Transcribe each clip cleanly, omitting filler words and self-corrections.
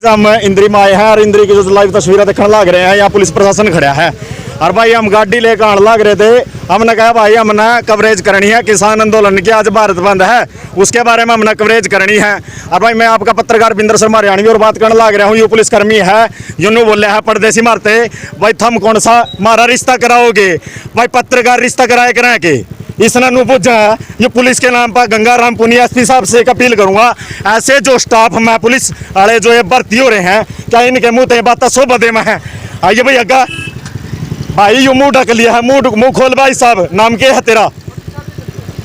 हम इंद्री में आए हैं और इंद्री की जो लाइव तस्वीरें देखने लग रहे हैं, यहाँ पुलिस प्रशासन खड़ा है और भाई हम गाड़ी लेकर आने लग रहे थे। हमने कहा भाई हमने कवरेज करनी है किसान आंदोलन की, आज भारत बंद है उसके बारे में हमने कवरेज करनी है। और भाई मैं आपका पत्रकार बिंदर शर्मा हरियाणवी और बात करने लग रहा हूँ। ये पुलिसकर्मी है यूं बोले है परदेसी मारते भाई थम कौन सा मारा रिश्ता कराओगे भाई, पत्रकार रिश्ता कराए कराए के इसने नु पूछा। ये पुलिस के नाम पर गंगाराम पुनिया एसपी साहब से एक अपील करूंगा, ऐसे जो स्टाफ में पुलिस वाले जो ये भर्ती हो रहे हैं क्या इनके मुंह ते बात शोभा दे में है। आइए भाई अग्गा भाई यू मुंह ढक लिया है, मुंह खोल भाई साहब, नाम क्या है तेरा?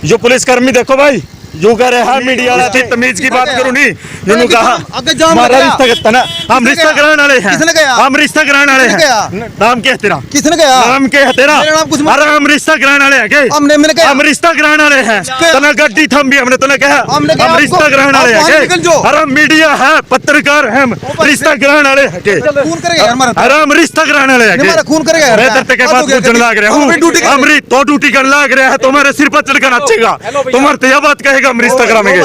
जो पुलिसकर्मी देखो भाई यू कह रहे हैं मीडिया वाला तमीज की बात करूं नहीं यूं कहा हमारा रिश्ता करता ना, हम रिश्ता कराने वाले हैं, हम रिश्ता कराने वाले हैं। नाम क्या है तेरा? किसने कहा? नाम क्या है तेरा? अरे हम रिश्ता कराने वाले हैं के हम रिश्ता कराने वाले हैं। तने गड्डी थम भी हमने तने कहा हम रिश्ता कराने वाले हैं के? अरे मीडिया है पत्रकार है, हम रिश्ता कराने वाले हैं के? अरे हम रिश्ता कराने वाले हैं के? खून करेगा मैं तेरे के बात पूछने लग रहा हूं, हम तो ड्यूटी करने लग रहा है तुम्हारे सिर पर चढ़कर नाचेगा तुम्हारे यह बात कहेगा हम रिश्ता कराएंगे।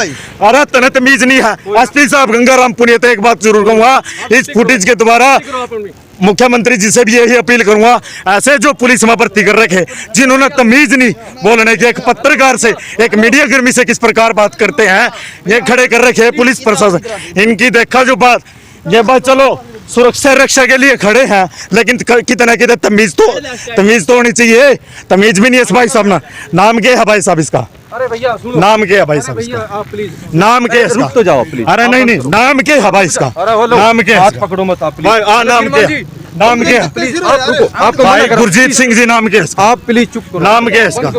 अरे तने तमीज नहीं है। एसपी साहब गंगाराम पुनिया तो एक बात जरूर कहूंगा, इस फुटेज के द्वारा मुख्यमंत्री जी से भी यही अपील करूंगा, ऐसे जो पुलिस में भर्ती कर रखे जिन्होंने तमीज नहीं बोलने की, एक पत्रकार से एक मीडिया कर्मी से किस प्रकार बात करते हैं, ये खड़े कर रखे पुलिस प्रशासन। इनकी देखा जो बात ये बात चलो सुरक्षा रक्षा के लिए खड़े हैं, लेकिन कितना कितना तमीज तो होनी चाहिए। तमीज भी नहीं है भाई साहब ना। नाम क्या है भाई साहब इसका? अरे भैया सुनो, नाम क्या है भाई साहब इसका? आप प्लीज नाम क्या है इसका? तो जाओ प्लीज। अरे नहीं नाम क्या है भाई इसका? नाम क्या है? हाथ पकड़ो मत आप प्लीज। नाम क्या है? नाम क्या है? प्लीज आप रुको, आपको भाई गुरजीत सिंह जी नाम क्या है इसका? आप प्लीज चुप करो। नाम क्या है इसका?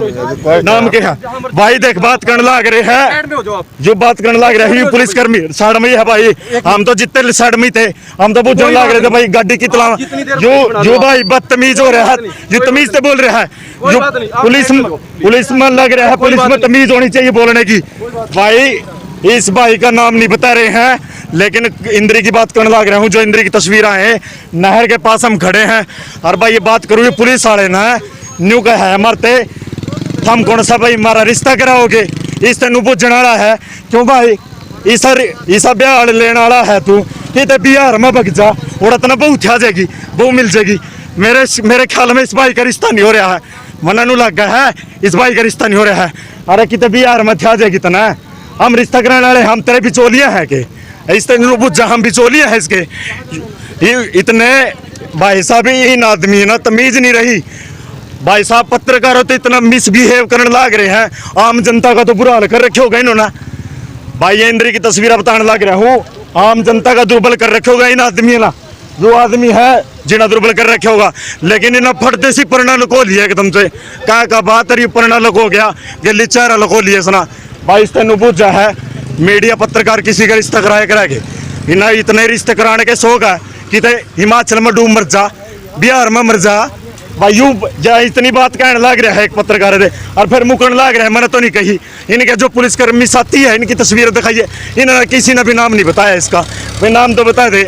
नाम क्या है भाई? देख बात करने लग रहे हैं, जो बात करने लग रहे हैं पुलिसकर्मी साइड में है भाई। हम तो जितने साइड में थे हम तो पूछने लग रहे थे भाई गाड़ी कितना जो भाई बदतमीज हो रहा है, जो तमीज से बोल रहा है, जो पुलिस में लग रहा है, पुलिस में तमीज होनी चाहिए बोलने की। भाई इस भाई का नाम नहीं बता रहे हैं, लेकिन इंद्री की बात करने लग रहा हूँ। जो इंद्री की तस्वीरें हैं, नहर के पास हम खड़े हैं और भाई ये बात करूँ पुलिस वाले ना न्यू का है मरते हम कौन सा भाई हमारा रिश्ता कराओगे, इस तेन पूछने वाला है क्यों भाई? इसा बिहार लेने वाला है तू कि बिहार में बग जा और इतना बहुत आ जाएगी वो मिल जाएगी। मेरे ख्याल में इस भाई का रिश्ता नहीं हो रहा है, मना नू लग गया है इस भाई का रिश्ता नहीं हो रहा है। अरे कितने बिहार में आ जाएगी तना, हम रिश्ता कराने वाले हम तेरे बिचौलिया है के? इस तरह हम बिचौलिया है इसके? इतने भाई साहब इन आदमी ना तमीज नहीं रही भाई साहब। पत्रकारों तो इतना मिसबिहेव करने लग रहे हैं, आम जनता का तो बुरा हाल कर रखे होगा इन्होंने। भाई ये इंद्री की तस्वीर बताने लग रहा हूँ, आम जनता का दुर्बल कर रखे होगा इन आदमी ना, जो आदमी है जिन्हें दुर्बल कर रखे होगा। लेकिन इन्हें फटते सी परना लुको लिया एकदम से, क्या बात है परना लुको गया गली चेहरा लुको लिया सुना। भाई इस तेन पूछा है मीडिया पत्रकार किसी का रिश्ता कराए इन्हें इतने रिश्ते कराने के शौक है कि हिमाचल में डूब मर जा, बिहार में मर जा भाई। यूं इतनी बात कहने लग रहा है एक पत्रकार दे और फिर मुकरने लग रहा है, मैंने तो नहीं कही। इनके जो पुलिसकर्मी साथी है इनकी तस्वीर दिखाइए, इन्होंने किसी ने भी नाम नहीं बताया इसका। भाई नाम तो बता दे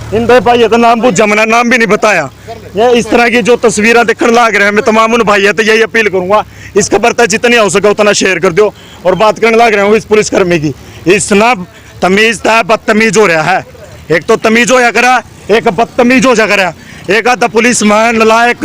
इन भाई ये तो नाम पूछा, मैंने नाम भी नहीं बताया। ये इस तरह की जो तस्वीरें देखने लग रहे हैं, मैं तमाम उन भाई है तो यही अपील करूंगा इस खबर तक जितनी हो सके उतना शेयर कर दो। और बात करने लग रहे हूँ इस पुलिसकर्मी की, इतना तमीज था बदतमीज हो रहा है। एक तो तमीज हो या करा, एक बदतमीज हो जा करा, एक आधा पुलिस में नलायक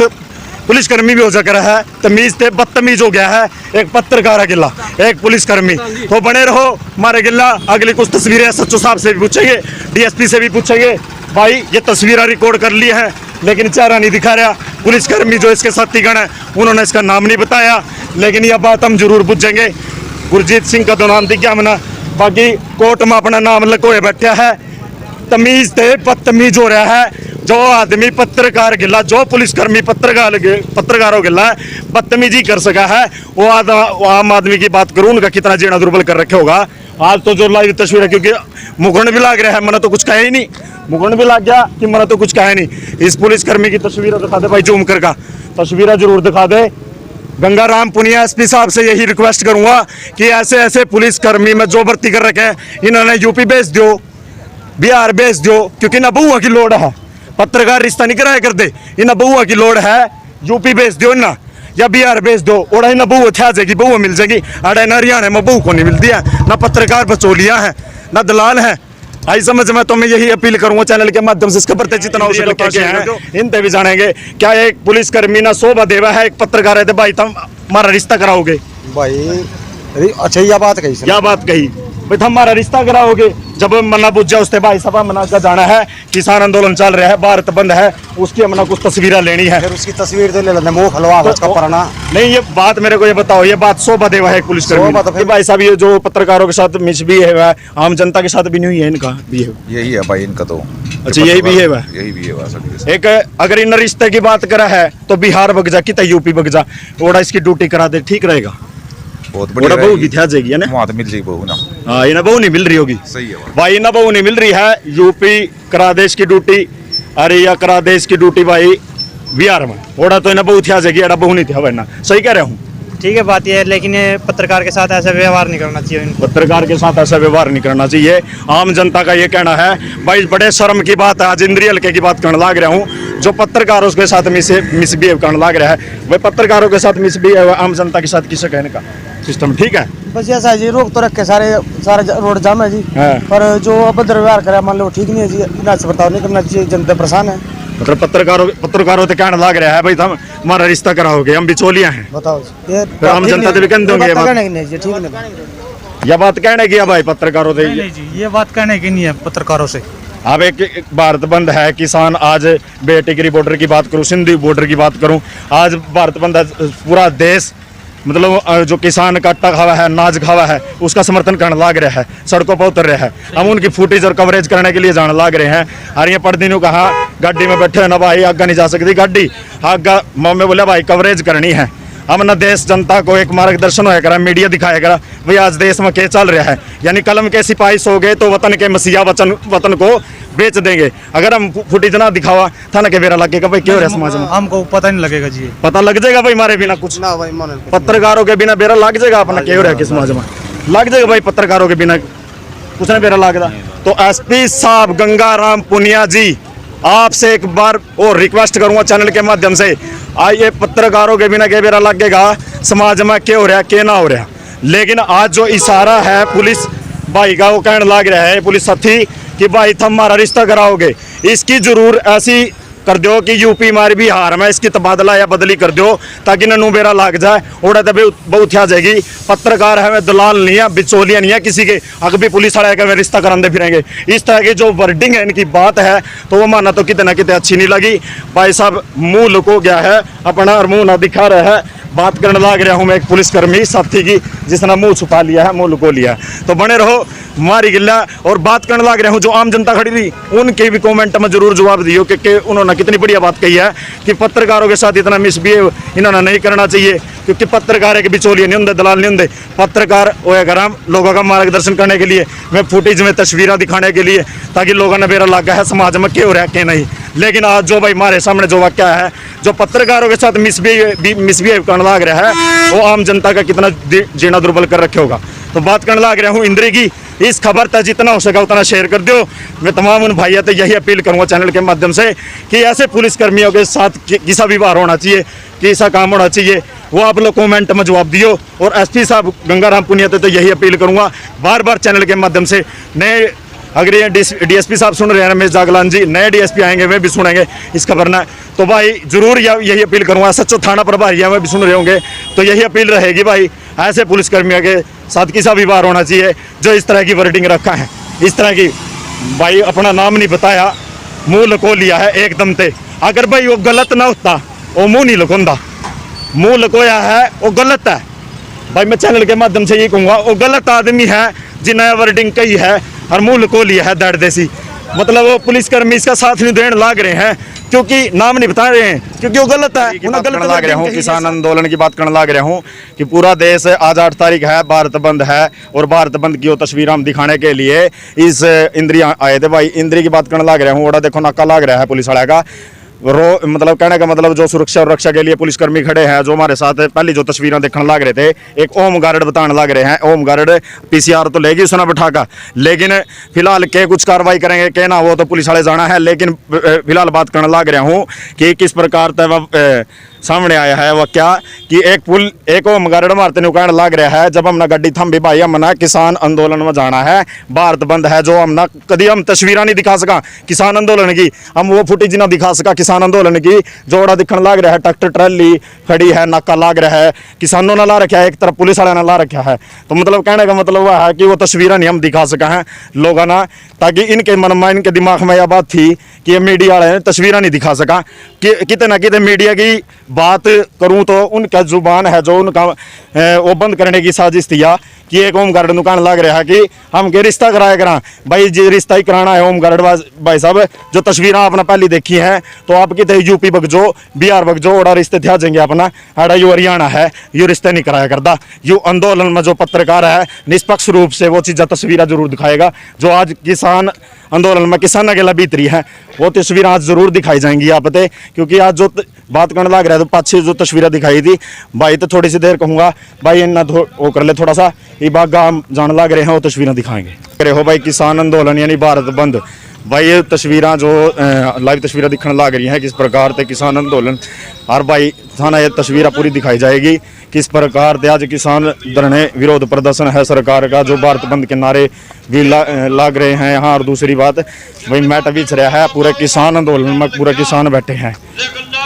पुलिसकर्मी भी हो जा करा है, तमीज से बदतमीज हो गया है एक पत्रकार अकेला एक पुलिसकर्मी। तो बने रहो हमारे गिल्ला, अगली कुछ तस्वीरें सच्चो साहब से भी पूछेंगे, डीएसपी से भी पूछेंगे। भाई ये तस्वीरें रिकॉर्ड कर ली है लेकिन चेहरा नहीं दिखा रहा पुलिसकर्मी जो इसके साथीगण है, उन्होंने इसका नाम नहीं बताया, लेकिन यह बात हम जरूर पूछेंगे। गुरजीत सिंह का तो नाम दिख गया मना, बाकी कोर्ट में अपना नाम लकोए बैठा है। तमीज से बदतमीज हो रहा है जो आदमी पत्रकार गिला, जो पुलिसकर्मी पत्रकारों गिला बदतमीजी कर सका है, वो आम आदमी की बात करूं उनका कितना जीना दुर्बल कर रखे होगा। आज तो जो लाइव तस्वीर है, क्योंकि मुकरण भी लग रहा है, मैंने तो कुछ कहा ही नहीं, मुकरण भी लग गया कि मैंने तो कुछ कहा ही नहीं। इस पुलिसकर्मी की तस्वीर दिखा दे भाई, जूम कर का तस्वीर जरूर दिखा दे। गंगाराम पुनिया एसपी साहब से यही रिक्वेस्ट करूंगा कि ऐसे ऐसे पुलिसकर्मी में जो भर्ती कर रखे हैं इन्होंने यूपी भेज दो, बिहार भेज दो, क्योंकि ना बहुआ की लोड है, पत्रकार रिश्ता नहीं कराया कर दे, इन बहुआ की लोड है, यूपी भेज दो ना या बिहार भेज दो, और ना बहु आ जाएगी, बहु मिल जाएगी। अरे ना हरियाणा में बहु को नहीं मिलती है, ना पत्रकार बचौलिया है, ना दलाल है, आई समझ में, तो मैं यही अपील करूंगा चैनल के माध्यम से, इसके प्रति जितना हो सके शेयर कर दो। इन पे भी जानेंगे क्या एक पुलिसकर्मी ना शोभा देवा है, एक पत्रकार है, तो भाई तुम हमारा रिश्ता कराओगे भाई अच्छा यह बात कही सर, क्या बात कही भाई, तुम हमारा रिश्ता कराओगे। जब मना बुझ जाओ उससे भाई साहब मना का जाना है, किसान आंदोलन चल रहा है, भारत बंद है, उसकी हमने कुछ तस्वीरें लेनी है। फिर उसकी तस्वीर दे ले मुंह खलवा उसका पढ़ना। नहीं ये बात मेरे को ये बताओ, ये बात शोभा देवा है एक पुलिस शोभा तो कर्मी फिर- भाई साहब, ये जो पत्रकारों के साथ मिस भी है, आम जनता के साथ भी नहीं हुई है इनका भी है। यही है भाई इनका तो। अच्छा यही भी है वह, यही भी है सबके। एक अगर इन रिश्ते की बात करा है तो बिहार बग जा कि यूपी बग जा, थोड़ा इसकी ड्यूटी करा दे, ठीक रहेगा। बहुत थोड़ा बढ़िया बहू भी ध्यान जाएगी है ना, वहाँ तो मिल जाएगी बहू ना। हाँ इन्हें बहू नहीं मिल रही होगी, सही है भाई। भाई इन्हें बहू नहीं मिल रही है, यूपी करा देश की ड्यूटी, अरे या करा देश की ड्यूटी भाई बिहार में, थोड़ा तो इन्हें बहू ध्यान जाएगी, एड़ा बहू नहीं था वरना, सही कह रहा हूँ। ठीक है बात ये है, लेकिन ये पत्रकार के साथ ऐसा व्यवहार नहीं करना चाहिए इनको। पत्रकार के साथ ऐसा व्यवहार नहीं करना चाहिए, आम जनता का ये कहना है भाई, बड़े शर्म की बात है, आज इंद्रिय हल्के की बात करने लग रहा हूँ, जो पत्रकारों के साथ मिसबिहेव करने लग रहा है, वह पत्रकारों के साथ मिसबिहेव आम जनता के साथ किसे कहने का सिस्टम ठीक है। बस ऐसा है जी, रोक तो रखे सारे सारे रोड जाम है जी, हाँ। पर जो अभद्र व्यवहार करे मान लो ठीक नहीं है जी, इतना से बर्ताव नहीं करना चाहिए, जनता परेशान है। मतलब पत्रकारों से कहने लग रहा है भाई तुम हमारा रिश्ता कराओगे, हम बिचौलिया हैं, बताओ जी, ये फिर आम ठीक जनता नहीं- से भी कहने दोगे ये ये बात बात? कहने की नहीं जी, ठीक नहीं। यह बात कहने की है भाई पत्रकारों से। नहीं जी, ये बात कहने की नहीं है पत्रकारों से। अब एक भारत बंद है, किसान आज बेटिगिरी बॉर्डर की बात करूं, सिंधु बॉर्डर की बात करूं, आज भारत बंद है, पूरा देश मतलब जो किसान का आटा खावा है, अनाज खावा है, उसका समर्थन करने लग रहा है, सड़कों पर उतर रहा है। हम उनकी फुटेज और कवरेज करने के लिए जाने लग रहे हैं। और ये पर दिनों कहा गाड़ी में बैठे ना भाई, आगे नहीं जा सकती गाड़ी, आगे मम्मी बोले भाई कवरेज करनी है, हम ना देश जनता को एक मार्गदर्शन होया करा, मीडिया दिखाया करा भाई आज देश में क्या चल रहा है। यानी कलम के सिपाही सो गए तो वतन के मसीहा वतन को बेच देंगे। अगर हम फुटेज ना दिखावा था ना के बेरा लगेगा भाई क्यों रहा समाज में, हमको पता नहीं लगेगा जी। पता लग जाएगा भाई हमारे बिना कुछ, ना भाई मन पत्रकारों के बिना बेरा लग जाएगा अपना क्यों रहा समाज में, लग जाएगा भाई पत्रकारों के बिना कुछ ना बेरा लगता। तो एसपी साहब गंगाराम पुनिया जी, आपसे एक बार और रिक्वेस्ट करूंगा चैनल के माध्यम से, आइए पत्रकारों के बिना के बेरा लगेगा समाज में क्या हो रहा है क्या ना हो रहा। लेकिन आज जो इशारा है पुलिस भाई का, वो कहने लग रहा है पुलिस साथी कि भाई तुम हमारा रिश्ता कराओगे, इसकी जरूर ऐसी कर दो कि यूपी मार बिहार में इसकी तबादला या बदली कर दो, ताकि ननू बेरा लाग जाए, उड़ा तभी बहुत आ जाएगी। पत्रकार है वे दलाल नहीं है, बिचौलिया नहीं है किसी के, अगर भी पुलिस वाले का वे रिश्ता कराते फिरेंगे। इस तरह की जो वर्डिंग है इनकी बात है तो वो माना तो कितने ना कितने अच्छी नहीं लगी। भाई साहब मुंह लुको गया है अपना और मुंह ना दिखा रहा है, बात करने लग रहा हूँ मैं एक पुलिसकर्मी साथी की जिसने मुंह छुपा लिया है, मुंह लुको लिया है। तो बने रहो मारी गिल्ला, और बात करने लग रहा हूँ जो आम जनता खड़ी थी उनके भी कमेंट में जरूर जवाब दियो कि उन्होंने कितनी बढ़िया बात कही है कि पत्रकारों के साथ इतना मिसबिहेव इन्होंने नहीं करना चाहिए, क्योंकि पत्रकार एक बिचौलिए नहीं होंगे, दलाल नहीं होंगे। पत्रकार वो अगर हम लोगों का मार्गदर्शन करने के लिए, मैं फुटेज में तस्वीरें दिखाने के लिए, ताकि लोगों ने बेरा लगा है समाज में क्या हो रहा है क्या नहीं। लेकिन आज जो भाई हमारे सामने जो वाक्य है, जो पत्रकारों के साथ मिसबिहेव करने लग रहा है, वो आम जनता का कितना जीना दुर्बल कर रखे होगा। तो बात करने लग रहा हूँ इंद्री की, इस खबर तक जितना हो सका उतना शेयर कर दो। मैं तमाम उन भाइयों से यही अपील करूंगा चैनल के माध्यम से कि ऐसे पुलिसकर्मियों के साथ किसा व्यवहार होना चाहिए, कैसा काम होना चाहिए, वो आप लोग कमेंट में जवाब दियो। और एसपी साहब गंगाराम पुनिया तो यही अपील करूंगा बार बार चैनल के माध्यम से, नए अगर ये डीएसपी साहब सुन रहे हैं रमेश जागलान जी, नए डीएसपी आएंगे वे भी सुनेंगे इस खबर ना, तो भाई जरूर यही अपील करूंगा। सच्चो थाना प्रभारी है वे भी सुन रहे होंगे, तो यही अपील रहेगी भाई ऐसे पुलिसकर्मियों के साथ किसा व्यवहार होना चाहिए जो इस तरह की वर्डिंग रखा है, इस तरह की भाई अपना नाम नहीं बताया, मुंह लुको लिया है एकदम से। अगर भाई वो गलत ना होता, वो मुंह नहीं लुकोंदा, मुंह लुकोया है वो गलत है भाई। मैं चैनल के माध्यम से ये कहूँगा वो गलत आदमी है जिन्हें वर्डिंग कही है और मुंह लुको लिया है दर्द देसी, मतलब वो पुलिसकर्मी इसका साथ नहीं देने लाग रहे हैं क्योंकि नाम नहीं बता रहे हैं, क्योंकि वो गलत है। उन्हें गलत लग रहा हूँ, किसान आंदोलन की बात करने लग रहा हूँ कि पूरा देश आज 8 तारीख है, भारत बंद है, और भारत बंद की वो तस्वीर हम दिखाने के लिए इस इंद्री आए थे भाई। इंद्री की बात करने लग रहा हूँ, ओड़ा देखो नाका लग रहा है पुलिस वाले का, मतलब कहने का मतलब जो सुरक्षा और रक्षा के लिए पुलिसकर्मी खड़े हैं, जो हमारे साथ पहली जो तस्वीरें देखने लग रहे थे, एक होम गार्ड बताने लग रहे हैं, होम गार्ड पीसीआर तो लेगी उसने बैठा का, लेकिन फिलहाल के कुछ कार्रवाई करेंगे के ना वो तो पुलिस वाले जाना है। लेकिन फिलहाल बात करने लग रहा हूँ कि किस प्रकार सामने आया है वो क्या कि एक होमगार्ड मारते ने कहने लग रहा है जब हमने गड्डी थम भी भाई हमने किसान आंदोलन में जाना है, भारत बंद है, जो हमने कभी हम तस्वीर नहीं दिखा सका किसान आंदोलन की, हम वो फुटेज ना दिखा सका किसान आंदोलन की, जोड़ा दिखने लग रहा है, ट्रैक्टर ट्रैली खड़ी है, नाका लग रहा है, किसानों ने ला रखा है, एक तरफ पुलिस वाले ने ला रखा है। तो मतलब कहने का मतलब वह है कि वो तस्वीरें नहीं हम दिखा सका हैं लोगों ने, ताकि इनके मन में इनके दिमाग में यह बात थी कि ये मीडिया वाले तस्वीरें नहीं दिखा सका कि कितने ना कितने मीडिया की बात करूं तो उनका जुबान है जो उनका वो बंद करने की साजिश थी कि एक होमगार्ड दुकान लग रहा है कि हम के रिश्ता कराया करा भाई, जी रिश्ता ही कराना है होमगार्ड भाई साहब, जो तस्वीरें आपने पहली देखी हैं तो आप कितने यूपी बगजो बिहार बगजो ओड़ा रिश्ते थे जाएंगे अपना आड़ा यू हरियाणा है, यू रिश्ते नहीं कराया करता। यू आंदोलन में जो पत्रकार है निष्पक्ष रूप से वो चीज़ें तस्वीरें जरूर दिखाएगा, जो आज किसान आंदोलन में किसान के लिए बीत रही है वो तस्वीरें आज जरूर दिखाई जाएंगी आप पे, क्योंकि आज जो बात करने लग रहा है तो पाछे जो तस्वीरें दिखाई थी भाई, तो थोड़ी सी देर कहूँगा भाई इन्ना वो कर ले थोड़ा सा ये बागा हम जाने लग रहे हैं वो तस्वीरें दिखाएंगे। करे हो भाई किसान आंदोलन यानी भारत बंद, भाई ये तस्वीरें जो लाइव तस्वीरें दिखने लग रही हैं किस प्रकार से किसान आंदोलन, और भाई थाना ये तस्वीरें पूरी दिखाई जाएगी किस प्रकार से आज किसान धरने विरोध प्रदर्शन है सरकार का, जो भारत बंद के नारे भी लग रहे हैं यहाँ। और दूसरी बात भाई मैट बीच रहा है पूरे किसान आंदोलन में, पूरे किसान बैठे हैं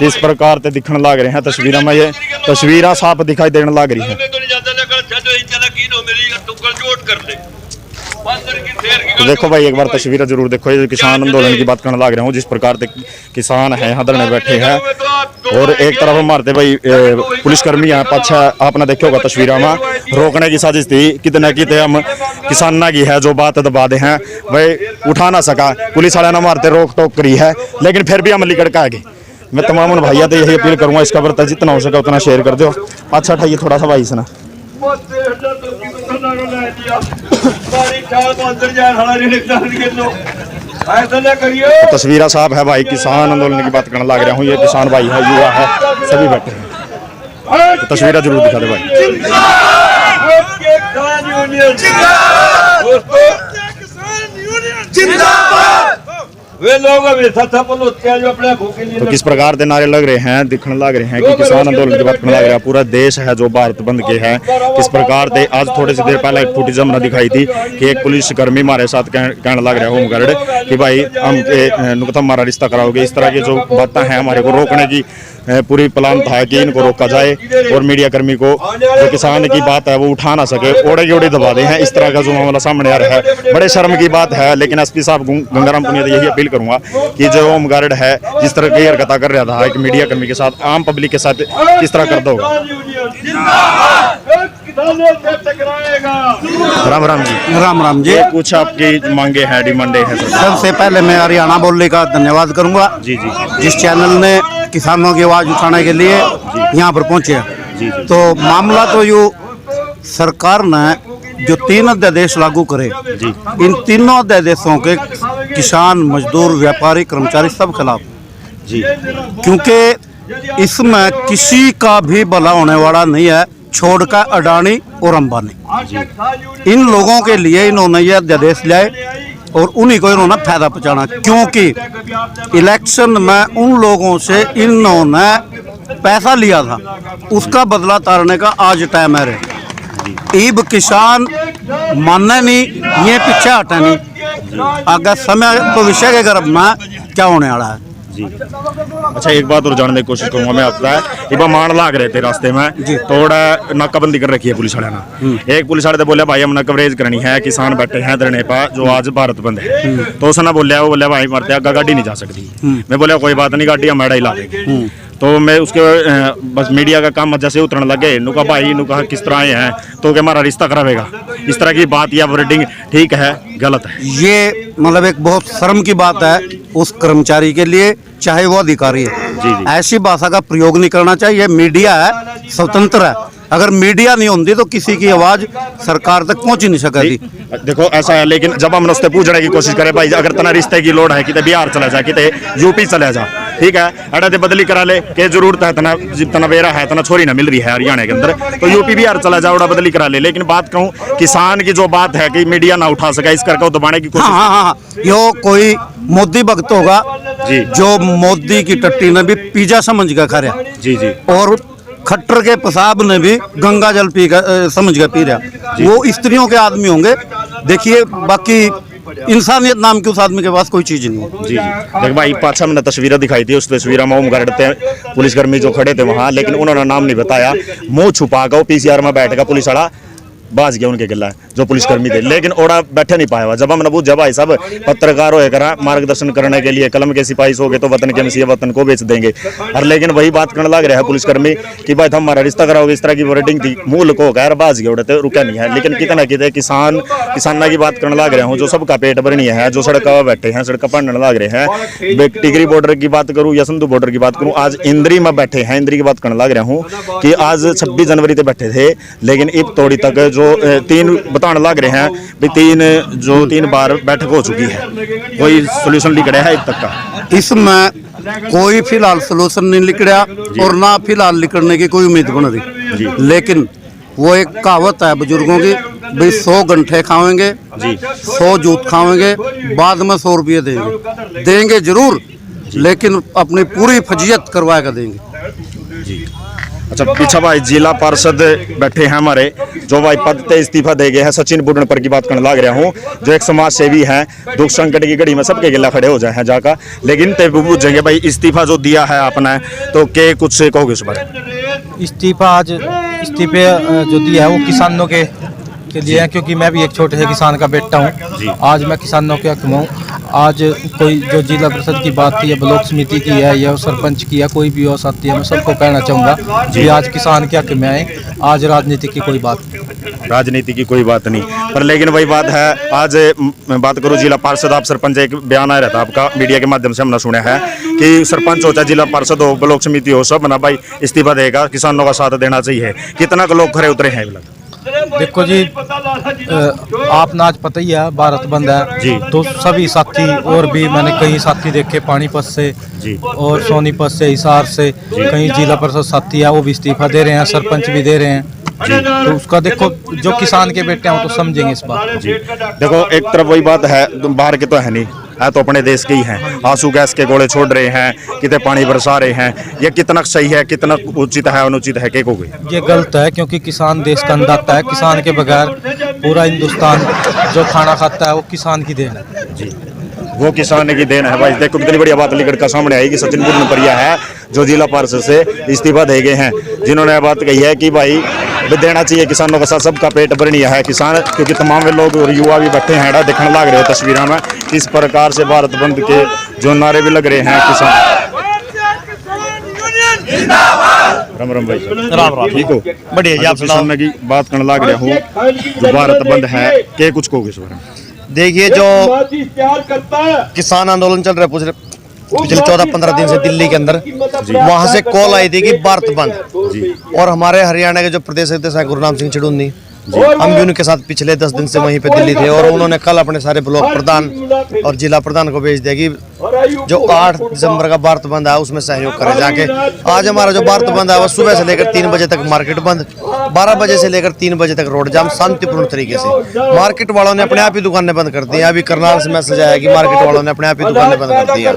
इस प्रकार से दिखने लग रहे हैं तस्वीरों में, ये तस्वीरें साफ दिखाई देने लग रही है। तो देखो भाई एक बार तस्वीरें जरूर देखो, ये किसान आंदोलन की बात करने लग रहा हूँ जिस प्रकार से किसान है यहाँ धरने बैठे हैं, और एक तरफ मारते भाई पुलिसकर्मी हैं पाछा आपने देखे होगा तस्वीरों में, रोकने की साजिश थी कितने कितने हम किसाना की है जो बात दबा दे हैं भाई, उठा ना सका पुलिस वाले ने मारते रोक टोक करी है, लेकिन फिर भी अमली कड़का है। मैं तमाम भैया तो यही अपील करूँगा इस खबर तक जितना हो सके उतना शेयर कर दो, अच्छा उठाइए थोड़ा सा भाई से ना। तस्वीरें साफ है भाई, किसान आंदोलन की बात करने लग रहा हूँ, ये किसान भाई है, युवा है, सभी बैठे हैं, तो तस्वीरें जरूर दिखा दे भाई। वे लोग जो अपने तो किस प्रकार के नारे लग रहे हैं दिखने लग रहे हैं कि किसान आंदोलन की बात करने लग रहा है, पूरा देश है जो भारत बंद के है। किस प्रकार से आज थोड़ी सी देर पहले एक फुटेज हमने दिखाई थी कि एक पुलिसकर्मी हमारे साथ कहने लग रहा है होमगार्ड कि भाई हम नुकता हमारा रिश्ता कराओगे, इस तरह की जो बातें हैं हमारे को रोकने की पूरी प्लान था कि इनको रोका जाए और मीडिया कर्मी को जो किसान की बात है वो उठा ना सके, ओड़े की ओड़े दबा दे हैं, इस तरह का जो मामला सामने आ रहा है बड़े शर्म की बात है। लेकिन एसपी साहब गंगाराम पुनिया तो यही अपील करूंगा कि जो होमगार्ड है जिस तरह की हरकत कर रहा था एक मीडिया कर्मी के साथ, आम पब्लिक के साथ किस तरह कर दोगा। राम राम जी। राम राम जी। कुछ आपकी मांगे हैं, डिमांडे हैं? सबसे पहले मैं हरियाणा बोलने का धन्यवाद करूंगा जी जी, जिस चैनल ने किसानों की आवाज़ उठाने के लिए यहाँ पर पहुँचे। तो मामला तो यू सरकार ने जो 3 अध्यादेश लागू करे जी, इन तीनों अध्यादेशों के किसान मजदूर व्यापारी कर्मचारी सब खिलाफ जी, क्योंकि इसमें किसी का भी भला होने वाला नहीं है छोड़कर अडानी और अंबानी। इन लोगों के लिए इन्होंने ये अध्यादेश लाए और उन्हीं को इन्होंने फायदा पहुंचाना, क्योंकि इलेक्शन में उन लोगों से इन्होंने पैसा लिया था उसका बदला तारने का आज टाइम है रे। ईब किसान मानना नहीं, ये पीछे हटा नहीं, अगर समय तो विषय के गर्भ में क्या होने वाला है जी। अच्छा एक बात और जानने की कोशिश करूंगा मैं आपका, एक बार मान लाग रहे थे रास्ते में थोड़ा नाकाबंदी कर रखी है पुलिस वाले ने, एक पुलिस वाले बोले भाई हमने कवरेज करनी है, किसान बैठे हैं धरने पर जो आज भारत बंद है, तो उसने बोलिया वो बोले भाई मरते आगे गाड़ी नहीं जा सकती। मैं बोला कोई बात नहीं गाड़ी हम मैडा ही ला देंगे। तो मैं उसके बस मीडिया का काम जैसे उतरने लगे नुका भाई नुका किस तरह आए हैं तो कि हमारा रिश्ता करावेगा, इस तरह की बात या वर्डिंग ठीक है गलत है? ये मतलब एक बहुत शर्म की बात है उस कर्मचारी के लिए, चाहे वो अधिकारी है। जी। ऐसी भाषा का प्रयोग नहीं करना चाहिए। मीडिया है, स्वतंत्र है, अगर मीडिया नहीं होती तो किसी की आवाज सरकार तक पहुंच ही नहीं सकेगी। देखो ऐसा है, लेकिन जब हम उससे पूछने की कोशिश करें भाई अगर तना रिश्ते की लोड है कि बिहार चला जा, कि यूपी चला जा, ठीक है अड़ा ते बदली करा ले के जरूरत है, तना जितना बेरा है तना छोरी ना मिल रही है हरियाणा के अंदर, तो यूपी बिहार चला जा उड़ा बदली करा ले। लेकिन बात कहूँ किसान की जो बात है कि मीडिया ना उठा सका, इस करके दबाने की कोशिश। हाँ, यो कोई मोदी भक्त होगा जी, जो मोदी की टट्टी ने भी पिज्जा समझ कर खा रहा, जी जी। और खट्टर के पेशाब ने भी गंगा जल पी कर समझ के पी रहा। वो स्त्रियों के आदमी होंगे। देखिए, बाकी इंसानियत नाम के उस आदमी के पास कोई चीज नहीं है। जी जी। देख भाई, 5-6 मिनट तस्वीरें दिखाई थी, उस तस्वीर में वो करते पुलिसकर्मी जो खड़े थे वहां, लेकिन उन्होंने नाम नहीं बताया। मुंह छुपा कर पीसीआर में बैठ गया पुलिस वाला, बाज गया उनके गिला जो पुलिसकर्मी थे, लेकिन ओड़ा बैठे नहीं पाया हुआ। जब हमने पूछा भाई साहब पत्रकार हो करा मार्गदर्शन करने के लिए, कलम के सिपाही हो गए तो वतन के मसीहा वतन को बेच देंगे, और लेकिन वही बात करने लग रहा है पुलिसकर्मी कि भाई तुम हमारा रिश्ता कराओगे, इस तरह की वर्डिंग थी। मूल को गैर बाज गया उड़ते रुका नहीं है। लेकिन कितना कितने किसाना की बात करने लग रहे हूँ, जो सबका पेट भरनी है, जो सड़क पर बैठे हैं, सड़क पढ़ने लग रहे हैं। टिगरी बॉर्डर की बात करूँ या सिंधु बॉर्डर की बात करूँ, आज इंद्री में बैठे हैं। इंद्री की बात करने लग रहा हूँ कि आज 26 जनवरी से बैठे थे, लेकिन इब तोड़ी तक जो 3 बताने लग रहे हैं भी 3 बार बैठक हो चुकी है, कोई सोल्यूशन निकला है अब तक का? इसमें कोई फिलहाल सलूशन नहीं निकला और ना फिलहाल निकलने की कोई उम्मीद बन रही। लेकिन वो एक कहावत है बुजुर्गों की, भाई 100 घंटे खाएंगे जी, 100 जूत खाएंगे, बाद में 100 रुपये देंगे जरूर, लेकिन अपनी पूरी फजीयत करवा कर देंगे जी। अच्छा, पीछा भाई जिला पार्षद बैठे हैं हमारे, जो भाई पद से इस्तीफा दे गए हैं। सचिन बुढ़नपर की बात करने लग रहा हूँ, जो एक समाज सेवी हैं, दुख संकट की घड़ी में सबके गिला खड़े हो जाए हैं जाकर, लेकिन ते पूछेंगे भाई इस्तीफा जो दिया है आपने, तो के कुछ कहोगे इस बारे? इस्तीफे जो दिया है वो किसानों के लिए है, क्योंकि मैं भी एक छोटे से किसान का बेटा हूँ। आज मैं किसानों के हक में हूँ। आज कोई जो जिला परिषद की बात थी या ब्लॉक समिति की है या सरपंच की है, कोई भी हो सकती है, मैं सबको कहना चाहूँगा कि आज किसान के हक में आए। आज राजनीति की कोई बात नहीं, पर लेकिन वही बात है, आज मैं बात करूँ जिला पार्षद, आप सरपंच, एक बयान आया रहता आपका मीडिया के माध्यम से हमने सुना है कि सरपंच हो चाहे जिला पार्षद हो, ब्लॉक समिति हो, सब ना भाई इस्तीफा देगा, किसानों का साथ देना चाहिए। कितना लोग खड़े उतरे हैं? देखो जी, आप ना आज पता ही है भारत बंद है जी, तो सभी साथी और भी मैंने कई साथी देखे पानीपत से जी, और सोनीपत से, हिसार से, कई जिला परिषद साथी है वो भी इस्तीफा दे रहे हैं, सरपंच भी दे रहे हैं जी। तो उसका देखो, जो किसान के बेटे हैं वो तो समझेंगे इस बात जी। देखो, एक तरफ वही बात है, बाहर के तो है नहीं है, तो अपने देश के ही हैं। आंसू गैस के गोले छोड़ रहे हैं, कितने पानी बरसा रहे हैं, ये कितना सही है, कितना उचित है, अनुचित है, को ये गलत है, क्योंकि किसान देश का अन्नदाता है। किसान के बगैर पूरा हिंदुस्तान जो खाना खाता है वो किसान की देन है जी, वो किसान की देन है। भाई देखो कितनी बढ़िया बात लिखकर का सामने आई कि सचिन बुढ़नपरिया है जो जिला पार्षद से इस्तीफा दे गए हैं, जिन्होंने यह बात कही है कि भाई देना चाहिए किसानों का साथ, सबका पेट भरनिया है किसान, क्योंकि तमाम वे लोग और युवा भी बैठे हैं, देखने लग रहे हो तस्वीरों में किस प्रकार से भारत बंद के जो नारे भी लग रहे हैं। किसान राम राम भाई, राम ठीक हो? बढ़िया जी, आप किसान की बात करने लग रहा हूँ, जो भारत बंद है, के कुछ कहोगे इस बारे में? देखिए, जो किसान आंदोलन चल रहा है पिछले 14-15 दिन से दिल्ली के अंदर, वहां से कॉल आई थी कि भारत बंद, और हमारे हरियाणा के जो प्रदेश अध्यक्ष हैं गुरनाम सिंह चड़ूनी, हम भी उनके साथ पिछले 10 दिन से वहीं पे दिल्ली थे, और उन्होंने कल अपने सारे ब्लॉक प्रधान और जिला प्रधान को भेज दिया कि जो 8 दिसंबर का भारत बंद है उसमें सहयोग करें जाके। आज हमारा जो भारत बंद है वो सुबह से लेकर 3 बजे तक मार्केट बंद, 12 बजे से लेकर 3 बजे तक रोड जाम शांतिपूर्ण तरीके से। मार्केट वालों ने अपने आप ही दुकानें बंद कर दी। अभी करनाल से मैसेज आया कि मार्केट वालों ने अपने आप ही दुकानें बंद कर दी है,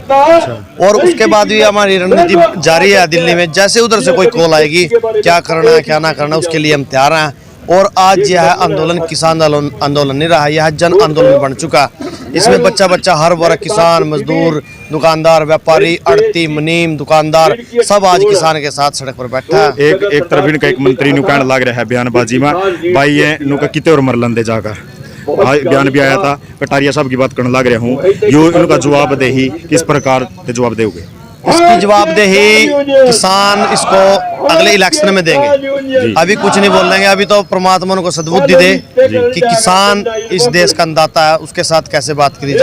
और उसके बाद भी हमारी रणनीति जारी है दिल्ली में। जैसे उधर से कोई कॉल आएगी क्या करना है क्या ना करना, उसके लिए हम तैयार हैं। और आज यह आंदोलन किसान आंदोलन नहीं रहा, यह जन आंदोलन बन चुका। इसमें बच्चा हर वर्ग, किसान, मजदूर, दुकानदार, व्यापारी, अड़ती, मुनीम, दुकानदार, सब आज किसान के साथ सड़क पर बैठा है। एक तरफ इनका एक मंत्री नु कहने लग रहा है बयानबाजी में, भाई ये नुका कितने और मरलन दे जाकर बयान भी आया था। कटारिया साहब की बात करने लग रहा हूँ, यो इनका जवाब दे ही किस प्रकार के जवाब दोगे? इसकी जवाबदेही किसान इसको अगले इलेक्शन में देंगे। अभी कुछ नहीं बोल लेंगे, अभी तो परमात्मा उनको सद्बुद्धि दे कि किसान इस देश का अन्नदाता है, उसके साथ कैसे बात करी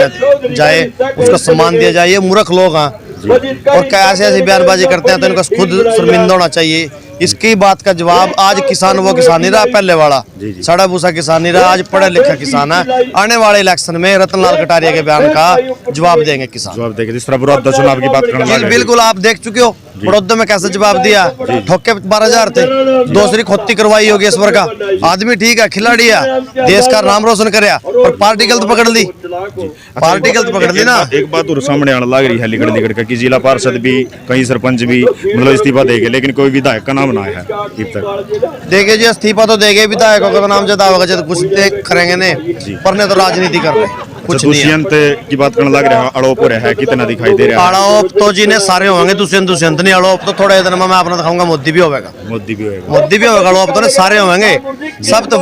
जाए, उसको सम्मान दिया जाए। ये मूर्ख लोग हैं और कैसे ऐसी बयानबाजी करते हैं, तो इनको खुद शर्मिंदा होना चाहिए इसकी बात का जवाब आज किसान वो किसान नहीं रहा पहले वाला, सड़ा भूसा किसान नहीं रहा, आज पढ़ा लिखा किसान है। आने वाले इलेक्शन में रतनलाल कटारिया के बयान का जवाब देंगे किसान। जवाब देंगे जिस तरह बड़ौदा चुनाव की बात करने जी, लगे। बिल्कुल आप देख चुके हो बड़ौदा में कैसे जवाब दिया, ठोके 12,000 थे, दूसरी खोती करवाई होगी इस बार का। आदमी ठीक है, खिलाड़ी है, देश का नाम रोशन करे, और पार्टी गलत पकड़ ली, पार्टी गलत पकड़ ली ना। एक बात और सामने आने लग रही है लिगड़ लिगड़ का कि जिला पार्षद भी, कई सरपंच भी मतलब इस्तीफा देंगे, लेकिन कोई विधायक का नाम ना है अब तक। देखे जी, इस्तीफा तो देंगे, विधायकों का नाम ज्यादा होगा, जब कुछ करेंगे ने, पर ने तो राजनीति कर रहे कुछ नहीं है। दुष्यंत की बात करने लग रहा है, आरोप हो रहा है, कितना दिखाई दे रहा है? आरोप तो जी ने सारे होंगे, दुष्यंत नहीं, आरोप तो थोड़े दिन में मैं अपना दिखाऊंगा, मोदी भी होगा, मोदी भी होगा, मोदी भी होगा, आरोप तो सारे होंगे। सब तो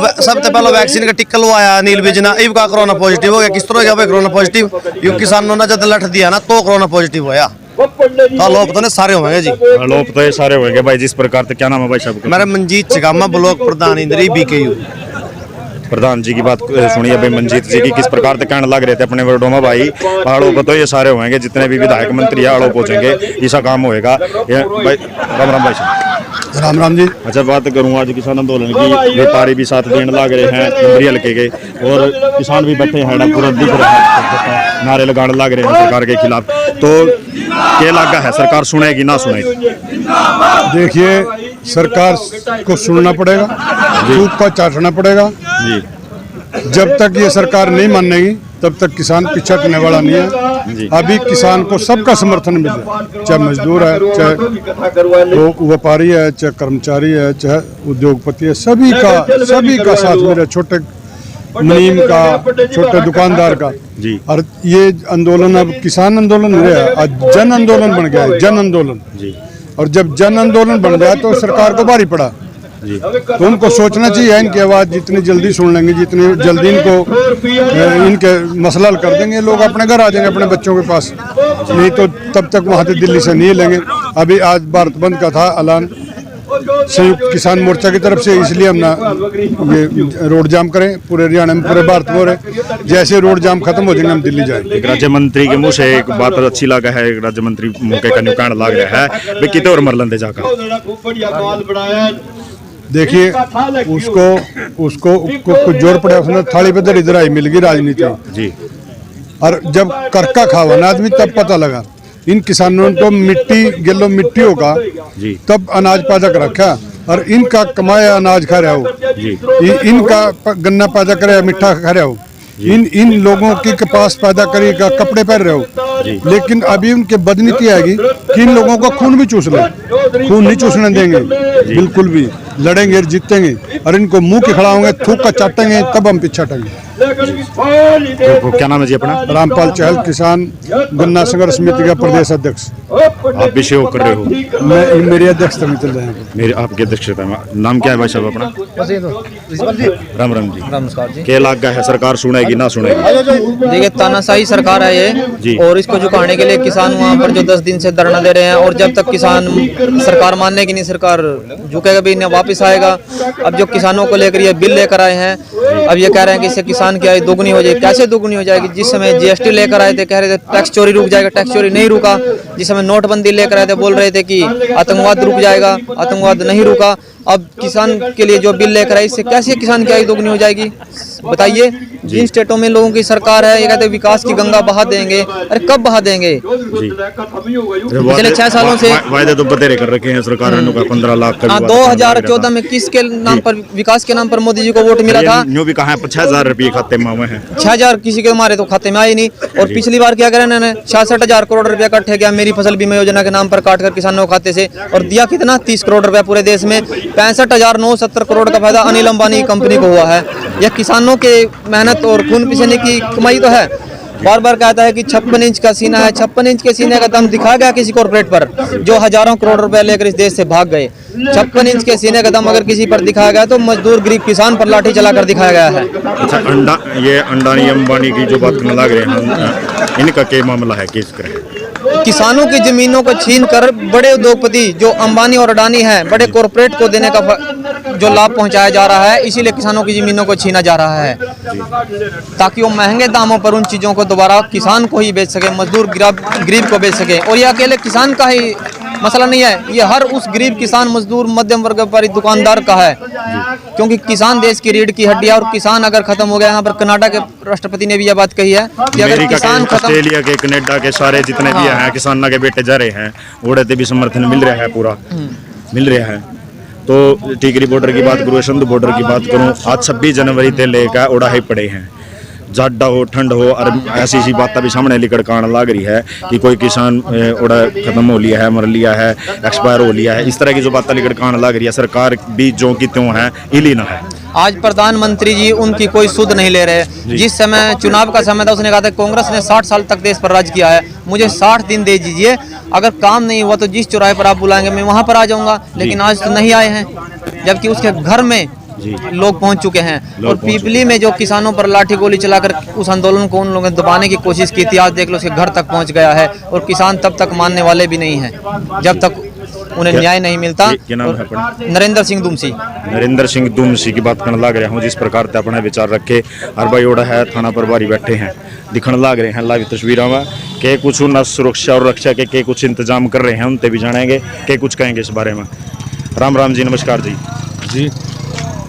पहले वैक्सीन का टिक्का लवाया अनिल विज ने, इब का कोरोना पॉजिटिव हो गया, किस तरह गया कोरोना पॉजिटिव, क्योंकि किसानों ने जब लठ दिया ना तो कोरोना पॉजिटिव होया। तो आरोप तो सारे होंगे जी, आरोप तो ये सारे होंगे भाई। जिस प्रकार से क्या नाम है भाई साहब? मेरा मंजीत चिकामा, ब्लॉक प्रधान इंद्री BKU। प्रधान जी की बात सुनिए भाई, मंजीत जी की किस प्रकार से कहने लग रहे थे अपने वर्डों में भाई, आड़ोप तो ये सारे होंगे, जितने भी विधायक मंत्री है आड़ोप पहुंचेंगे, ऐसा काम होएगा भाई। राम राम भाई साहब। राम राम जी। अच्छा, बात करूँ आज किसान आंदोलन की, व्यापारी भी साथ देने लग रहे हैं डुमरी हल्के के, और किसान भी बैठे हैं, पूरा दिख रहा है, नारे लगाने लग रहे हैं सरकार के खिलाफ। तो क्या लगा है, सरकार सुनेगी ना सुनेगी? देखिए, सरकार को सुनना पड़ेगा, धूप का चाटना पड़ेगा जी। जब तक ये सरकार नहीं मानेगी तब तक किसान पीछे हटने वाला नहीं है। अभी किसान को सबका समर्थन मिल रहा है, चाहे मजदूर है, चाहे वो व्यापारी है, चाहे कर्मचारी है, चाहे उद्योगपति है, सभी का साथ मिल रहा है, छोटे मुनीम का, छोटे दुकानदार का जी। और ये आंदोलन अब किसान आंदोलन नहीं रहा, आज जन आंदोलन बन गया है, जन आंदोलन जी। और जब जन आंदोलन बन गया तो सरकार को भारी पड़ा जी। तो उनको सोचना चाहिए, इनकी आवाज़ जितनी जल्दी सुन लेंगे, जितनी जल्दी इनके मसला हल कर देंगे, लोग अपने घर आ जाएंगे अपने बच्चों के पास, नहीं तो तब तक वहाँ से दिल्ली से नहीं लेंगे। अभी आज भारत बंद का था ऐलान संयुक्त किसान मोर्चा की तरफ से, इसलिए हम ना ये रोड जाम करें, पूरे हरियाणा में, पूरे भारत में हो रहे। जैसे रोड जाम खत्म हो जाएंगे हम दिल्ली जाएंगे। एक राज्य मंत्री के मुंह से एक बात अच्छी लगा है, एक राज्य मंत्री मौके का नुकसान लग रहा है भाई, कितने और मरलन दे जाकर। देखिए, उसको कुछ जोर पड़ा, उसने थाली पे दरी दराई मिल गई राजनीति जी। और जब करका खावा ना आदमी तब पता लगा इन किसानों को गिलो मिट्टी होगा तब अनाज पैदा कर रखा, और इनका कमाया अनाज खा रहा हो, इनका गन्ना पैदा करे मिठा खा रहा हो, इन लोगों की कपास पैदा करेगा, कपड़े पहन रहे हो, लेकिन अभी उनके बदनीति आएगी कि इन लोगों का खून भी चूस ले, खून नहीं चूसने देंगे बिल्कुल भी, लड़ेंगे जीतेंगे, और इनको मुंह के खड़ा होंगे, थूक का चाटेंगे, तब हम पीछे हटेंगे। तो क्या नाम है जी अपना? रामपाल चहल, किसान गन्ना संघर्ष समिति का प्रदेश अध्यक्ष। आप भी सेवा कर रहे हो? मैं मेरी अध्यक्षता में चल रहे हैं। मेरे आपकी अध्यक्षता में। नाम क्या है भाई साहब अपना? राम राम जी। नमस्कार जी। क्या लगा है, सरकार सुनेगी ना सुनेगी? देखिए, तानाशाही सरकार है ये, और इसको झुकाने के लिए किसान वहाँ पर जो 10 दिन से धरना दे रहे हैं, और जब तक किसान सरकार मानने की नहीं, सरकार झुकेगा भी नहीं, वापस आएगा। अब जो किसानों को लेकर ये बिल लेकर आए हैं, अब ये कह रहे हैं कि इससे किसान की आय दोगुनी हो जाएगी। कैसे दोगुनी हो जाएगी? जिस समय GST लेकर आए थे कह रहे थे टैक्स चोरी रुक जाएगा, टैक्स चोरी नहीं रुका। जिस समय नोटबंदी लेकर आए थे बोल रहे थे कि आतंकवाद रुक जाएगा, आतंकवाद नहीं रुका। अब किसान के लिए जो बिल लेकर आए, इससे कैसे किसान की आय दोगुनी हो जाएगी बताइए? जिन स्टेटों में लोगों की सरकार है, ये कहते हैं विकास की गंगा बहा देंगे। अरे कब बहा देंगे? पिछले 6 सालों से वायदे तो बतेरे कर रखे हैं सरकार ने, 15 लाख का। 2014 में किसके नाम पर, विकास के नाम पर मोदी जी को वोट मिला था? न्यू भी कहा है 6,000 रुपये खाते में है, 6,000 किसी के हमारे तो खाते में आए नहीं। और पिछली बार क्या करें इन्होंने, 66,000 करोड़ रुपया इकट्ठे किया मेरी फसल बीमा योजना के नाम पर, काट कर किसानों के खाते से, और दिया कितना? 30 करोड़ रुपया पूरे देश में। 65,970 करोड़ का फायदा अनिल अंबानी कंपनी को हुआ है। यह किसानों के मेहनत और खून पसीने की कमाई तो है। बार बार कहता है कि 56 इंच का सीना है, 56 इंच के सीने का दम दिखा गया किसी कॉर्पोरेट पर जो हजारों करोड़ रुपए लेकर इस देश से भाग गए। 56 इंच के सीने का दम अगर किसी पर दिखाया गया तो मजदूर गरीब किसान पर लाठी चलाकर दिखाया गया है। अच्छा, अंडानी अंबानी की जो बात करने लग रहे हैं, इनका क्या मामला है, केस करें? किसानों की जमीनों को छीन कर बड़े उद्योगपति जो अंबानी और अडानी हैं, बड़े कॉर्पोरेट को देने का जो लाभ पहुंचाया जा रहा है, इसीलिए किसानों की जमीनों को छीना जा रहा है, ताकि वो महंगे दामों पर उन चीजों को दोबारा किसान को ही बेच सके, मजदूर गरीब को बेच सके। और ये अकेले किसान का ही मसला नहीं है, ये हर उस गरीब किसान, मजदूर, मध्यम वर्ग व्यापारी, दुकानदार का है। क्योंकि किसान देश की रीढ़ की हड्डी है, और किसान अगर खत्म हो गया, यहाँ पर कनाडा के राष्ट्रपति ने भी यह बात कही है कि अगर किसान खत्म, ऑस्ट्रेलिया के, कनाडा के सारे जितने भी हैं किसानों के बेटे जा रहे हैं, उड़ते भी समर्थन मिल रहा है, पूरा मिल रहा है। तो टिकरी बॉर्डर की बात करूँ, सिंधु बॉर्डर की बात करूँ, आज 26 जनवरी से लेकर उड़ा ही पड़े हैं, जाडा हो ठंड हो, और ऐसी ऐसी बातें भी सामने लिकड़ कान लग रही है कि कोई किसान उड़ा खत्म हो लिया है, मर लिया है, एक्सपायर हो लिया है, इस तरह की जो बातें लिकड़ कान लग रही है। सरकार भी जो की त्यों है, इली ना है। आज प्रधानमंत्री जी उनकी कोई सुध नहीं ले रहे। जिस समय चुनाव का समय था, उसने कहा था कांग्रेस ने 60 साल तक देश पर राज किया है, मुझे 60 दिन दे दीजिए, अगर काम नहीं हुआ तो जिस चौराहे पर आप बुलाएंगे मैं वहां पर आ जाऊंगा। लेकिन आज तो नहीं आए हैं, जबकि उसके घर में लोग पहुंच चुके हैं। और पीपली में जो किसानों पर लाठी गोली चलाकर उस आंदोलन को उन लोगों ने दबाने की कोशिश की थी, आज देख लो उसके घर तक पहुंच गया है। और किसान तब तक मानने वाले भी नहीं हैं जब तक उन्हें न्याय नहीं मिलता। क्या नाम है अपना? नरेंद्र सिंह दुमसी। नरेंद्र सिंह दुमसी की बात करने लग रहा हूँ, जिस प्रकार से अपने विचार रखे और भाई ओड़ा है थाना प्रभारी बैठे हैं, दिखने लग रहे हैं लाइव तस्वीरों में के कुछ न सुरक्षा और रक्षा के कुछ इंतजाम कर रहे हैं, उनते भी जानेंगे के कुछ कहेंगे इस बारे में। राम राम जी, नमस्कार जी। जी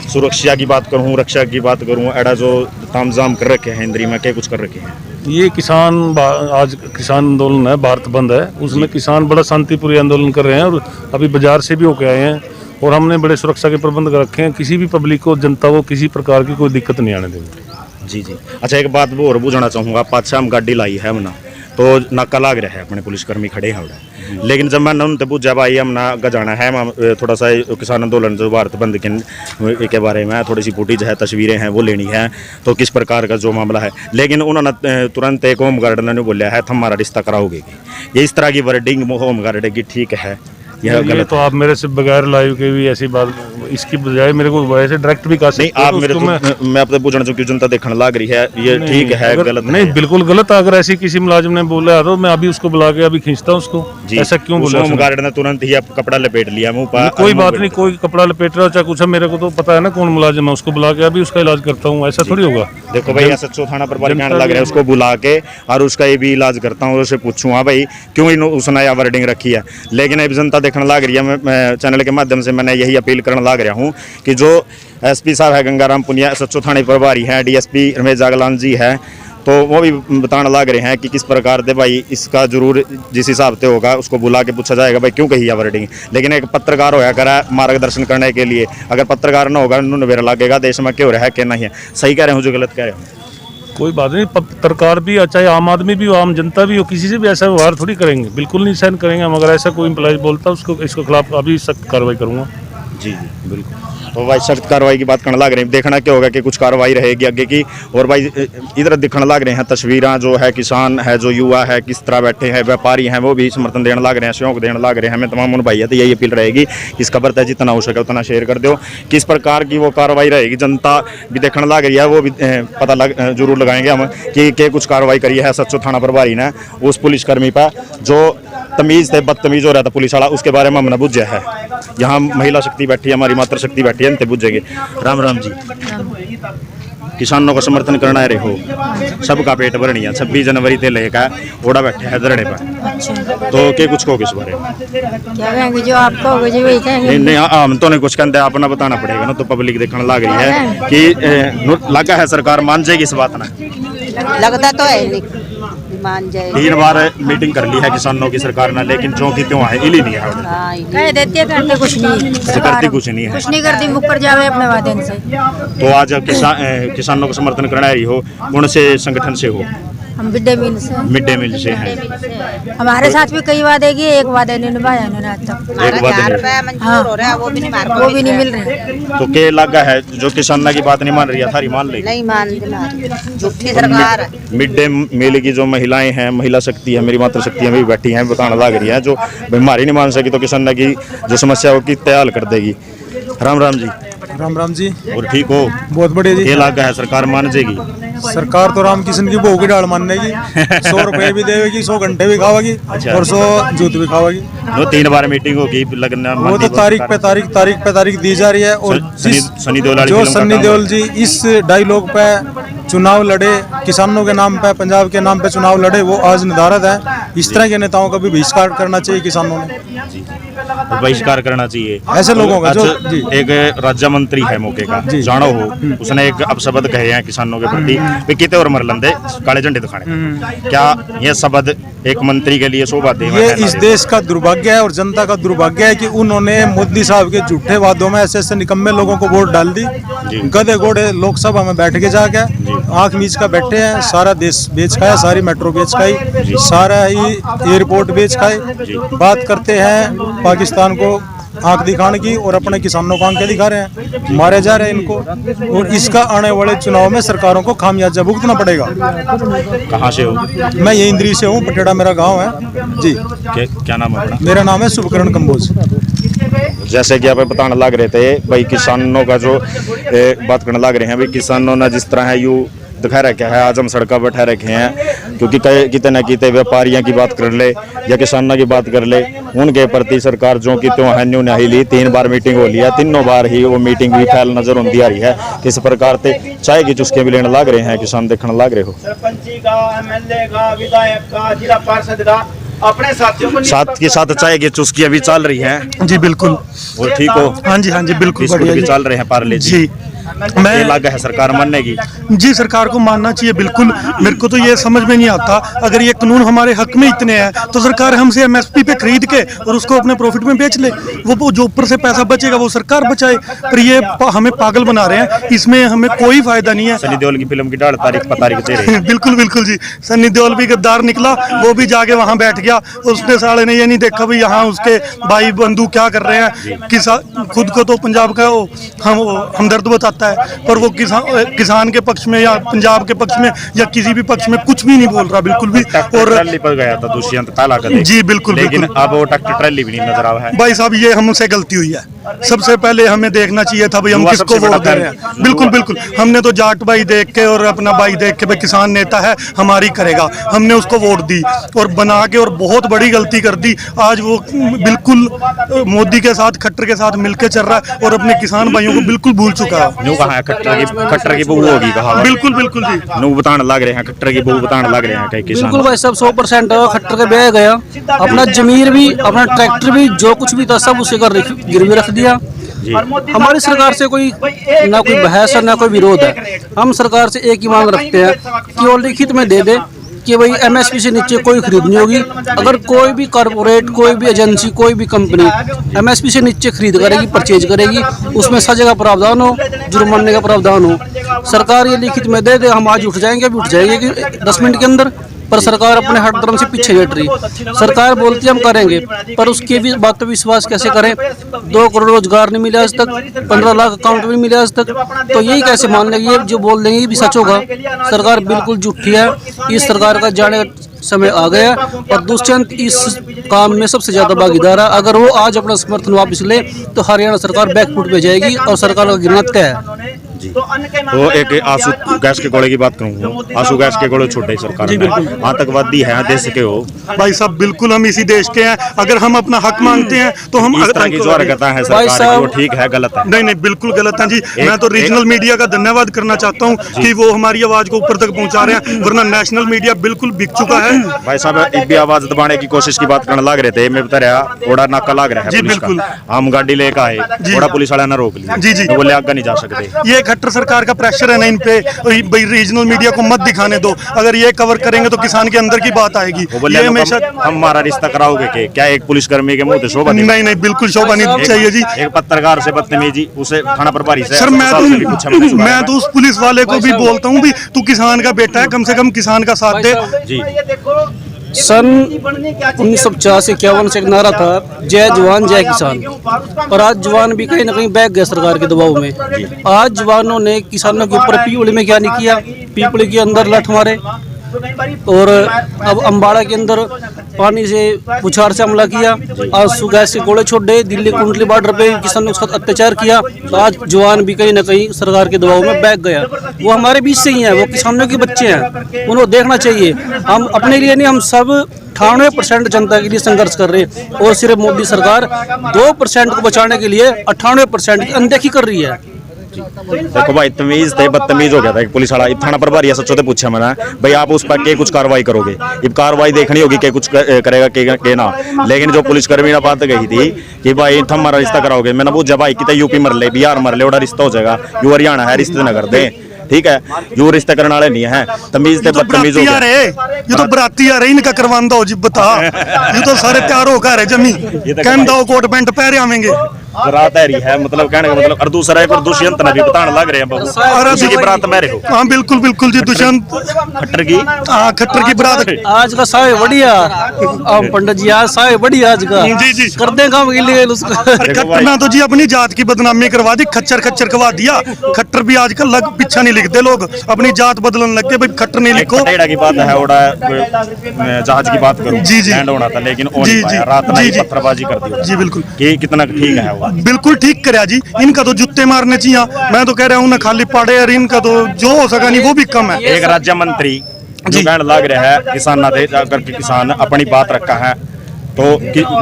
सुरक्षा की बात करूँ, रक्षा की बात करूँ, एडा जो तामझाम कर रखे हैं इंद्री में, के कुछ कर रखे हैं? ये आज किसान आंदोलन है, भारत बंद है, उसमें किसान बड़ा शांतिपूर्ण आंदोलन कर रहे हैं और अभी बाजार से भी होके आए हैं। और हमने बड़े सुरक्षा के प्रबंध कर रखे हैं, किसी भी पब्लिक को, जनता को किसी प्रकार की कोई दिक्कत नहीं आने देंगे। जी जी। अच्छा, एक बात वो और पूछना चाहूँगा, पाछा हम गाड़ी लाई है हमने तो नाका लाग रहा है, अपने पुलिसकर्मी खड़े हैं उधर, लेकिन जब मैंने उनसे पूछा भाई हमने गजाना है, थोड़ा सा किसान आंदोलन जो भारत बंद के बारे में थोड़ी सी फुटेज है, तस्वीरें हैं, वो लेनी है, तो किस प्रकार का जो मामला है। लेकिन उन्होंने तुरंत एक होमगार्ड ने बोला है हमारा रिश्ता कराओगे। ये इस तरह की वर्डिंग होमगार्ड की ठीक है? यह गलत तो आप मेरे से बगैर लाइव के भी ऐसी बात, इसकी बजाय मेरे को वैसे डायरेक्ट भी कहा नहीं, आप मेरे मैं आपसे पूछना चाहूँ, जनता देखने लग रही है, ये ठीक है गलत नहीं? बिल्कुल गलत। अगर ऐसी किसी मुलाजिम ने बोला तो मैं अभी उसको बुला के अभी खींचता हूँ उसको। ऐसा क्यों बोला? होमगार्ड ने तुरंत ही कपड़ा लपेट लिया मुंह पर। कोई बात नहीं, कोई कपड़ा लपेट रहा चाहे कुछ है, मेरे को तो पता है ना कौन मुलाजिम है, उसको बुला के अभी उसका इलाज करता हूँ। ऐसा थोड़ी होगा। देखो भाई, SHO थाना प्रभारी कहने लग रहा है, उसको बुला के और उसका ये भी इलाज करता हूँ, उससे पूछूँ हाँ भाई क्यों उसने यह वर्डिंग रखी है। लेकिन अब जनता देखने लग रही है, मैं चैनल के माध्यम से मैंने यही अपील करने लग रहा हूँ कि जो SP साहब है गंगाराम पुनिया, SHO थाने प्रभारी हैं, DSP रमेश जागलान जी हैं, तो वो भी बताने लग रहे हैं कि किस प्रकार से भाई इसका जरूर जिस हिसाब से होगा उसको बुला के पूछा जाएगा भाई क्यों कही है वर्डिंग। लेकिन एक पत्रकार होया करा मार्गदर्शन करने के लिए, अगर पत्रकार ना होगा नवेरा लगेगा देश में क्यों रहा है क्या नहीं है। सही कह रहे हूँ जो गलत कह रहे हूँ? कोई बात नहीं, पत्रकार भी चाहे आम आदमी भी हो, आम जनता भी हो, किसी से भी ऐसा व्यवहार थोड़ी करेंगे, बिल्कुल नहीं सहन करेंगे हम। अगर ऐसा कोई एम्प्लॉय बोलता उसको इसके खिलाफ अभी सख्त कार्रवाई करूँगा। जी जी बिल्कुल। तो भाई सख्त कार्रवाई की बात करने लग रहे हैं, देखना क्या होगा कि कुछ कार्रवाई रहेगी आगे की। और भाई इधर दिखने लग रहे हैं तस्वीरें, जो है किसान है, जो युवा है, किस तरह बैठे हैं, व्यापारी हैं, वो भी समर्थन देने लग रहे हैं, सहयोग देने लग रहे हैं। हमें तमाम उन भाई है तो यही अपील रहेगी, इस खबर तक जितना हो सके उतना शेयर कर दो। किस प्रकार की वो कार्रवाई रहेगी, जनता भी देखने लग रही है, वो भी पता जरूर लगाएंगे हम कि कुछ कार्रवाई करी है SHO थाना प्रभारी ने उस पुलिसकर्मी पर जो तमीज़ थे, बदतमीज़ हो रहा था पुलिस वाला, उसके बारे में हमने बुझा है। यहाँ महिला शक्ति बैठी है, हमारी मातृ शक्ति बैठी है, इनते बुझेंगे। राम राम जी। किसानों का समर्थन करना रहे हो, सबका पेट भरनी है, 26 जनवरी से लेकर ओड़ा बैठे है धरने पर, तो क्या कुछ कहोगे इस बारे में? क्या कहेंगे, जो आप कहोगे जो वही कहेंगे। नहीं हम तो नहीं कुछ कहते, अपना बताना पड़ेगा ना, तो पब्लिक देखने लग रही है कि लगा है सरकार मान जाएगी इस बात ना? लगता तो है मान जाए। 3 बार मीटिंग कर ली है किसानों की सरकार ने, लेकिन जो की त्यों है, इली नहीं है। कह देती है, करते कुछ नहीं, करती कुछ नहीं है, कुछ नहीं करती, मुकर जावे अपने वादे से। तो आज किसानों का समर्थन करना रही हो, कौन से संगठन से हो? हम मिड डे मील से हैं। हमारे साथ भी कई वादे किए, एक वादे नहीं निभाया इन्होंने आज तक। एक वादे हाँ, वो भी नहीं मिल रहे। तो क्या लगा है जो किसानों की बात नहीं मान रही है, सारी मान लेगी? नहीं मान झूठी सरकार है। मिड डे मील की जो महिलाएं हैं, महिला शक्ति है, मेरी मातृ शक्ति है, भी बैठी हैं, बताने लग रही है, जो बीमारी नहीं मान सकी तो किसानों की जो समस्या हो की तैयार कर देगी। राम राम जी। राम जी। और ठीक हो? बहुत बढ़िया जी। ये लगा है सरकार मान जाएगी? सरकार तो रामकिशन की बहू की डाल मानेगी, 100 रुपए भी देगी, 100 घंटे भी खावागी और 100 जूत भी खावागी। 3 बार मीटिंग होगी, लगना वो तो तारीख पे तारीख दी जा रही है। और सनी देओल जो सन्नी देओल जी इस डायलॉग पे चुनाव लड़े, किसानों के नाम पे, पंजाब के नाम पे चुनाव लड़े, वो आज निर्धारित है। इस तरह के नेताओं का भी बहिष्कार करना चाहिए किसानों ने, बहिष्कार करना चाहिए ऐसे लोगों का जो जी एक राज्य मंत्री है मौके का जानो हो, उसने एक अपशब्द कहे हैं किसानों के प्रति वे किते और मर लंदे काले झंडे दिखाने। क्या ये शब्द एक मंत्री के लिए शोभा दे? ये इस देश का दुर्भाग्य है और जनता का दुर्भाग्य है कि उन्होंने मोदी साहब के झूठे वादों में ऐसे ऐसे निकम्मे लोगों को वोट डाल दी। गधे घोड़े लोकसभा में बैठ के जाके आंख मीच का बैठे हैं, सारा देश बेच खाया, सारी मेट्रो बेच खाई, सारा ही एयरपोर्ट बेच खाए। बात करते हैं पाकिस्तान को आंख दिखाने की और अपने किसानों को आंखें दिखा रहे हैं, मारे जा रहे हैं इनको। और इसका आने वाले चुनाव में सरकारों को खामियाजा भुगतना पड़ेगा। कहाँ से हो? मैं यही इंद्री से हूँ, पटेड़ा मेरा गांव है जी। क्या नाम है अपना? मेरा नाम है शुभकरण कंबोज। जैसे कि आप बताने लग रहे थे भाई किसानों का जो बात करने लग रहे हैं, भाई किसानों ने जिस तरह है यू दिखा रखे है, आज हम सड़कों पर बैठा रखे हैं क्योंकि कितने न कितने व्यापारियों की बात कर ले या किसानों की बात कर ले, उनके प्रति सरकार जो कि त्यों है न्यू नहीं ली। 3 बार मीटिंग हो लिया, तीनों बार ही वो मीटिंग भी फैल नजर होती आ रही है। किस प्रकार से चाय की चुस्के भी लेने लग रहे हैं किसान, देखने लग रहे हो सरपंची का, एमएलए का, विधायक का, जिला पार्षद का अपने साथियों को साथ के साथ चाय की चुस्की अभी चल रही है। जी बिल्कुल। और ठीक हो? हाँ जी बिल्कुल बिस्कुट भी चल रहे हैं पार्ले जी। मैं लगा है सरकार मानने की? जी सरकार को मानना चाहिए बिल्कुल। मेरे को तो ये समझ में नहीं आता, अगर ये कानून हमारे हक में इतने हैं तो सरकार हमसे एमएसपी पे खरीद के और उसको अपने प्रॉफिट में बेच ले। वो जो ऊपर से पैसा बचेगा वो सरकार बचाए, पर ये हमें पागल बना रहे हैं, इसमें हमें कोई फायदा नहीं है। सनी देओल की फिल्म की 1.5 तारीख पर तारीख दे रहे हैं। बिल्कुल बिल्कुल जी, सनी देओल भी गद्दार निकला, वो भी जाके वहाँ बैठ गया। उसने साले ने ये नहीं देखा भाई यहाँ उसके भाई बंधु क्या कर रहे हैं। खुद को तो पंजाब का हमदर्द बताता है, पर वो किसान के पक्ष में या पंजाब के पक्ष में या किसी भी पक्ष में कुछ भी नहीं बोल रहा बिल्कुल भी। और ट्रैली पर गया था दुष्यंत ताला का जी बिल्कुल, लेकिन अब वो ट्रैक्टर ट्रैली भी नहीं नजर आ रहा है। भाई साहब ये हमसे गलती हुई है, सबसे पहले हमें देखना चाहिए था भाई हम किसको वोट दे रहे हैं। बिल्कुल बिल्कुल, हमने तो जाट भाई देख के और अपना भाई देख के भाई किसान नेता है हमारी करेगा, हमने उसको वोट दी और बना के, और बहुत बड़ी गलती कर दी। आज वो बिल्कुल मोदी के साथ खट्टर के साथ मिलकर चल रहा है और अपने किसान भाइयों को बिल्कुल भूल चुका है। खट्टर की बहू होगी कहा? बिल्कुल बिल्कुल जी, नू बताने लग रहे हैं खट्टर की बहू बताने लग रहे हैं कई किसान। बिल्कुल भाई सब 100% खट्टर के बह गया, अपना जमीर भी, अपना ट्रैक्टर भी, जो कुछ भी था सब उसे गिरवी रख दिया। हमारी सरकार से कोई ना कोई बहस है ना कोई विरोध है। हम सरकार से एक ही मांग रखते हैं कि वो लिखित में दे दे कि भाई एमएसपी से नीचे कोई खरीद नहीं होगी। अगर कोई भी कॉर्पोरेट, कोई भी एजेंसी, कोई भी कंपनी एमएसपी से नीचे खरीद करेगी, परचेज करेगी, उसमें सजा का प्रावधान हो, जुर्माने का प्रावधान हो। सरकार ये लिखित में दे दे, हम आज उठ जाएंगे, अभी उठ जाएंगे कि 10 मिनट के अंदर। पर सरकार अपने हर धर्म से पीछे हट रही। सरकार बोलती है हम करेंगे, पर उसकी भी बात पर विश्वास कैसे करें? 2 करोड़ रोजगार नहीं मिले आज तक, 15 लाख अकाउंट भी मिले आज तक, तो यही कैसे मान लेंगे? ये जो बोल देंगे ये भी सच होगा? सरकार बिल्कुल झूठी है। इस सरकार का जाने का समय आ गया और दुष्यंत इस काम में सबसे ज्यादा भागीदार है। अगर वो आज अपना समर्थन वापस ले तो हरियाणा सरकार बैकफुट पे जाएगी और सरकार का गिरना तय है। तो एक आंसू गैस के गोले की बात करूंगा, आंसू गैस के गोले छोटे सरकार में आतंकवादी है देश के हो। भाई साहब बिल्कुल हम इसी देश के हैं, अगर हम अपना हक मांगते हैं तो हम इस तरह की जो हरकतें हैं सरकार की ठीक है गलत है? नहीं बिल्कुल गलत है जी। मैं तो रीजनल मीडिया का धन्यवाद करना चाहता हूँ कि वो हमारी आवाज को ऊपर तक पहुँचा रहे हैं, वरना नेशनल मीडिया बिल्कुल बिक चुका है। भाई साहब भी आवाज दबाने की कोशिश की बात करने लग रहे थे, मैं बता रहा थोड़ा नाका लग रहा है पुलिस का। हम गाड़ी लेकर आए, थोड़ा पुलिस वाला ने रोक लिया जी, बोले आगे नहीं जा सकते। ये खट्टर सरकार का प्रेशर है ना इन पे, भाई रीजनल मीडिया को मत दिखाने दो। अगर ये कवर करेंगे तो किसान के अंदर की बात आएगी। ये हमेशा हमारा रिश्ता कराओगे क्या एक पुलिसकर्मी के मुंह से शोभा? नहीं बिल्कुल शोभा नहीं चाहिए जी। एक पत्रकार से बदतमीजी, उसे थाना प्रभारी से। सर मैं तो उस पुलिस वाले को भी बोलता हूँ भी तू किसान का बेटा है, कम से कम किसान का साथ दे जी। सन 1950-51 से एक नारा था जय जवान जय किसान, और आज जवान भी कहीं ना कहीं बैठ गए सरकार के दबाव में। आज जवानों ने किसानों के ऊपर पीपली में क्या नहीं किया, पीपली के अंदर लठ मारे और अब अम्बाड़ा के अंदर पानी से बुछार से हमला किया। आज सुगैस के गोले छोड़, दिल्ली कुंडली बॉर्डर पे किसानों के साथ अत्याचार किया। तो आज जवान भी कहीं ना कहीं सरकार के दबाव में बैठ गया। वो हमारे बीच से ही हैं, वो किसानों के बच्चे हैं, उनको देखना चाहिए। हम अपने लिए नहीं, हम सब 98% जनता के लिए संघर्ष कर रहे हैं और सिर्फ मोदी सरकार 2% को बचाने के लिए 98% की अनदेखी कर रही है। देखो भाई तमीज थे बदतमीज हो गया था एक पुलिस वाला थाना प्रभारी सच्चो तो पूछा मैंने भाई आप उस पर के कुछ कार्रवाई करोगे, अब कार्रवाई देखनी होगी कि कुछ करेगा के ना। लेकिन जो पुलिसकर्मी ने बात कही थी कि भाई तुम हमारा रिश्ता कराओगे, मैंने पूछा भाई कितना यूपी मर ले बिहार मर ले बड़ा रिश्ता हो जाएगा, यू हरियाणा है रिश्ते न कर दे, ठीक है यू रिश्ते करने वाले नहीं है। तमीज थे बदतमीज हो गया। ये तो बराती आ रहे इनका करवान दो जी बता, ये तो सारे तैयार होकर है जमी कहन दो कोट पैंट पहरे आवेंगे बरात है रही है मतलब कहने का मतलब और दूसरा एक दुष्यंत ने भी बताने लग रहे हैं बाबू उसी की बरात में रहे हो। हाँ बिल्कुल बिल्कुल जी दुष्यंत खट्टर की खट्टर की बरात आज का साय बढ़िया पंडित जी आज साय बढ़िया आज का जी जी कर दे काम के लिए खट्टर ना तो जी अपनी जात की बदनामी करवा दी, खच्चर खच्चर करवा दिया। खट्टर भी आजकल लग पीछा नहीं लिखते लोग, अपनी जात बदलने लग गए भाई खट्टर नहीं लिखो। की बात है ओड़ा जहाज की बात करूं जी जी लैंड होना था लेकिन वो नहीं पाया, रात में पत्थरबाजी कर दी जी बिल्कुल कि कितना ठीक है वो बिल्कुल ठीक कराया जी। इनका तो जूते मारने चाहिए, मैं तो कह रहा हूँ ना खाली पड़े और इनका तो जो हो सका नहीं वो भी कम है। एक राज्य मंत्री जो कहने लग रहा है किसान ना दे जाकर के किसान अपनी बात रखा है तो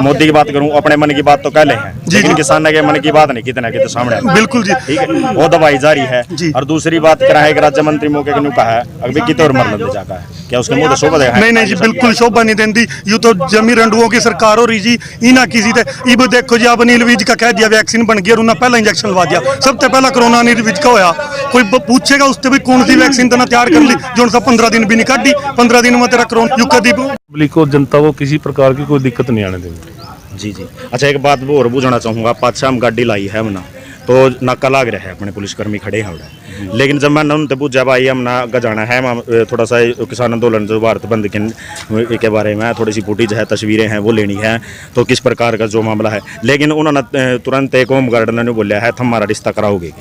मोदी की बात करूं अपने मन की बात तो कह ले हैं लेकिन किसान के मन की बात नहीं कितना कितने सामने बिल्कुल जी ठीक है वो दवाई जारी है। और दूसरी बात करा है राज्य मंत्री मौके के कहा है अभी कितने और मर लग जाता है क्या उसके मुंह शोभा देगा? नहीं जी बिल्कुल शोभा नहीं देती, यू तो जमी रंडुओं की सरकार हो रही जी इना किसी थे। इब देखो जी अब अनिल विज का कह दिया वैक्सीन बन गई और उन्हें पहला इंजेक्शन लगा दिया, सबसे पहला कोरोना अनिल विज का होया। कोई पूछेगा उससे भी कौन सी वैक्सीन तना तैयार कर ली जो 15 दिन भी नहीं काटी, 15 दिन में तेरा कोरोना यू कदी पब्लिक को जनता को किसी प्रकार की कोई दिक्कत नहीं आने देंगे। जी जी अच्छा एक बात वो और पूछना चाहूँगा पाछा हम गाड़ी लाई है हमने तो नाका लाग रहा है अपने पुलिसकर्मी खड़े हैं उड़ा लेकिन जब मैंने उनसे पूछा भाई हम ना जाना है थोड़ा सा किसान आंदोलन जो भारत बंद के बारे में थोड़ी सी फुटेज है तस्वीरें हैं वो लेनी है तो किस प्रकार का जो मामला है। लेकिन उन्होंने तुरंत एक होमगार्ड ने बोला है हमारा रिश्ता कराओगे,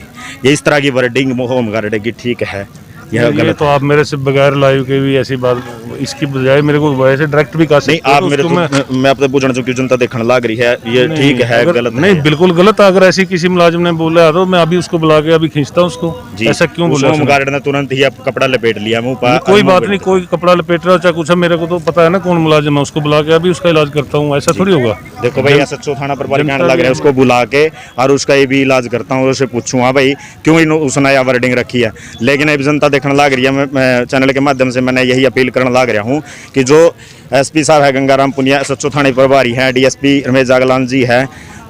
ये इस तरह की वर्डिंग होमगार्ड की ठीक है यह गलत तो आप मेरे से बगैर लाइव के भी ऐसी बात इसकी बजाय मेरे को वैसे डायरेक्ट भी कहा नहीं आप मेरे तो मैं आपसे पूछना चाहूँ जनता देखने लग रही है ये ठीक है गलत नहीं बिल्कुल गलत। अगर ऐसी किसी मुलाजिम ने बोला तो मैं अभी उसको बुला के अभी खींचता हूँ उसको। ऐसा क्यों बोला? होमगार्ड ने तुरंत ही कपड़ा लपेट लिया मुंह पर। कोई बात नहीं कोई कपड़ा लपेट रहा चाहे कुछ है मेरे को तो पता है ना कौन मुलाजिम है, उसको बुला के अभी उसका इलाज करता हूँ। ऐसा थोड़ी होगा। देखो भाई SHO थाना प्रभारी कहने लग रहा है उसको बुला के और उसका ये भी इलाज करता हूँ उससे पूछूंगा भाई क्यों उसने यह वर्डिंग रखी है। लेकिन अब जनता देखने लग रही है मैं चैनल के माध्यम से मैंने यही अपील करने लग रहा हूँ कि जो SP साहब है गंगाराम पुनिया SHO थाने प्रभारी हैं DSP रमेश जागलान जी है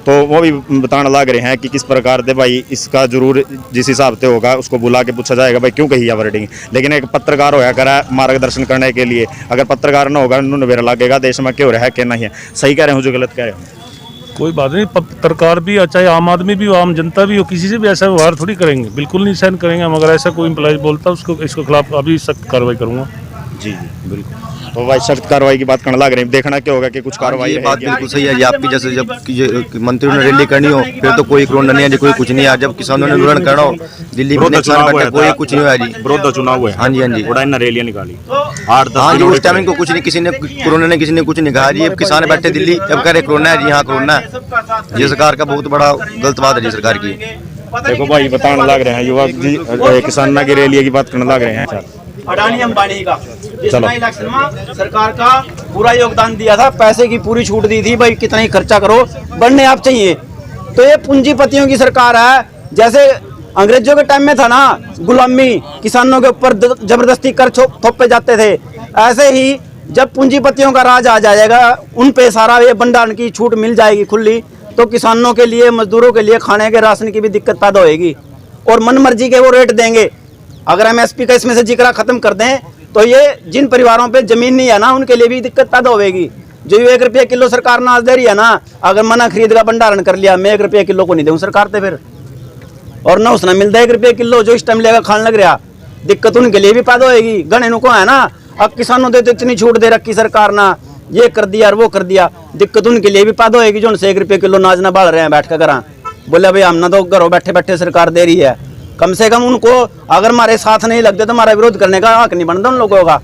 तो वो भी बताने लग रहे हैं कि किस प्रकार से भाई इसका जरूर जिस हिसाब से होगा उसको बुला के पूछा जाएगा भाई क्यों कही है वर्डिंग। लेकिन एक पत्रकार होया करा मार्गदर्शन करने के लिए, अगर पत्रकार न होगा नवेरा लगेगा देश में क्यों रहा है क्या नहीं है। सही कह रहे हूँ जो गलत कह रहे हूँ? कोई बात नहीं, पत्रकार भी चाहे आम आदमी भी हो आम जनता भी हो किसी से भी ऐसा व्यवहार थोड़ी करेंगे, बिल्कुल नहीं सहन करेंगे हम। अगर ऐसा कोई एम्प्लॉय बोलता है उसको इसके खिलाफ अभी सख्त कार्रवाई करूंगा। जी जी बिल्कुल। तो भाई सख्त कार्रवाई की बात करने लग रहे हैं, देखना क्या होगा कि कुछ कार्रवाई। ये बात बिल्कुल सही है जी आपकी, जैसे जब मंत्रियों ने रैली करनी हो फिर तो कोई कोरोना नहीं है कोई कुछ नहीं है। जब किसानों ने आंदोलन करना हो दिल्ली में कोई कुछ नहीं हुआ जी, विरोध चुनाव हुआ। हाँ जी हाँ जी रैलियां निकाली 8-10 हाँ जी उस टाइम को कुछ नहीं किसी ने कोरोना ने किसी ने कुछ नहीं कहा जी। अब किसान बैठे दिल्ली जब कह रहे कोरोना है जी हाँ कोरोना है। ये सरकार का बहुत बड़ा गलत बात है जी सरकार की। देखो भाई बताने लग रहे हैं युवा जी किसाना की रैली की बात करने लग रहे हैं। अडानी अंबानी का जिसने इलेक्शन में सरकार का पूरा योगदान दिया था, पैसे की पूरी छूट दी थी भाई कितना ही खर्चा करो बनने आप चाहिए। तो ये पूंजीपतियों की सरकार है। जैसे अंग्रेजों के टाइम में था ना गुलामी किसानों के ऊपर जबरदस्ती कर थोपे जाते थे, ऐसे ही जब पूंजीपतियों का राज आ जाएगा उन पे सारा ये भंडारण की छूट मिल जाएगी खुली तो किसानों के लिए मजदूरों के लिए खाने के राशन की भी दिक्कत पैदा होगी और मन मर्जी के वो रेट देंगे। अगर MSP का इसमें से जिक्र खत्म कर दें तो ये जिन परिवारों पे जमीन नहीं है ना उनके लिए भी दिक्कत पैदा होगी। जो 1 रुपये किलो सरकार अनाज दे रही है ना, अगर मना खरीद का भंडारण कर लिया मैं 1 रुपये किलो को नहीं दूँ सरकार से फिर, और ना उसने मिलता 1 रुपये किलो जो इस टाइम लेकर खाने लग रहा, दिक्कत उनके लिए भी पैदा होगी। गणे को है ना अब किसानों दे तो इतनी छूट दे रखी सरकार ना, ये कर दिया और वो कर दिया, दिक्कत उनके लिए भी पैदा होगी जो उनसे 1 रुपये किलो अनाज ना बाढ़ रहे हैं बैठ कर घर। बोले भाई हम ना तो घरों बैठे बैठे सरकार दे रही है, कम से कम उनको अगर हमारे साथ नहीं लगते तो हमारा विरोध करने का हक नहीं बनता उन लोगों का।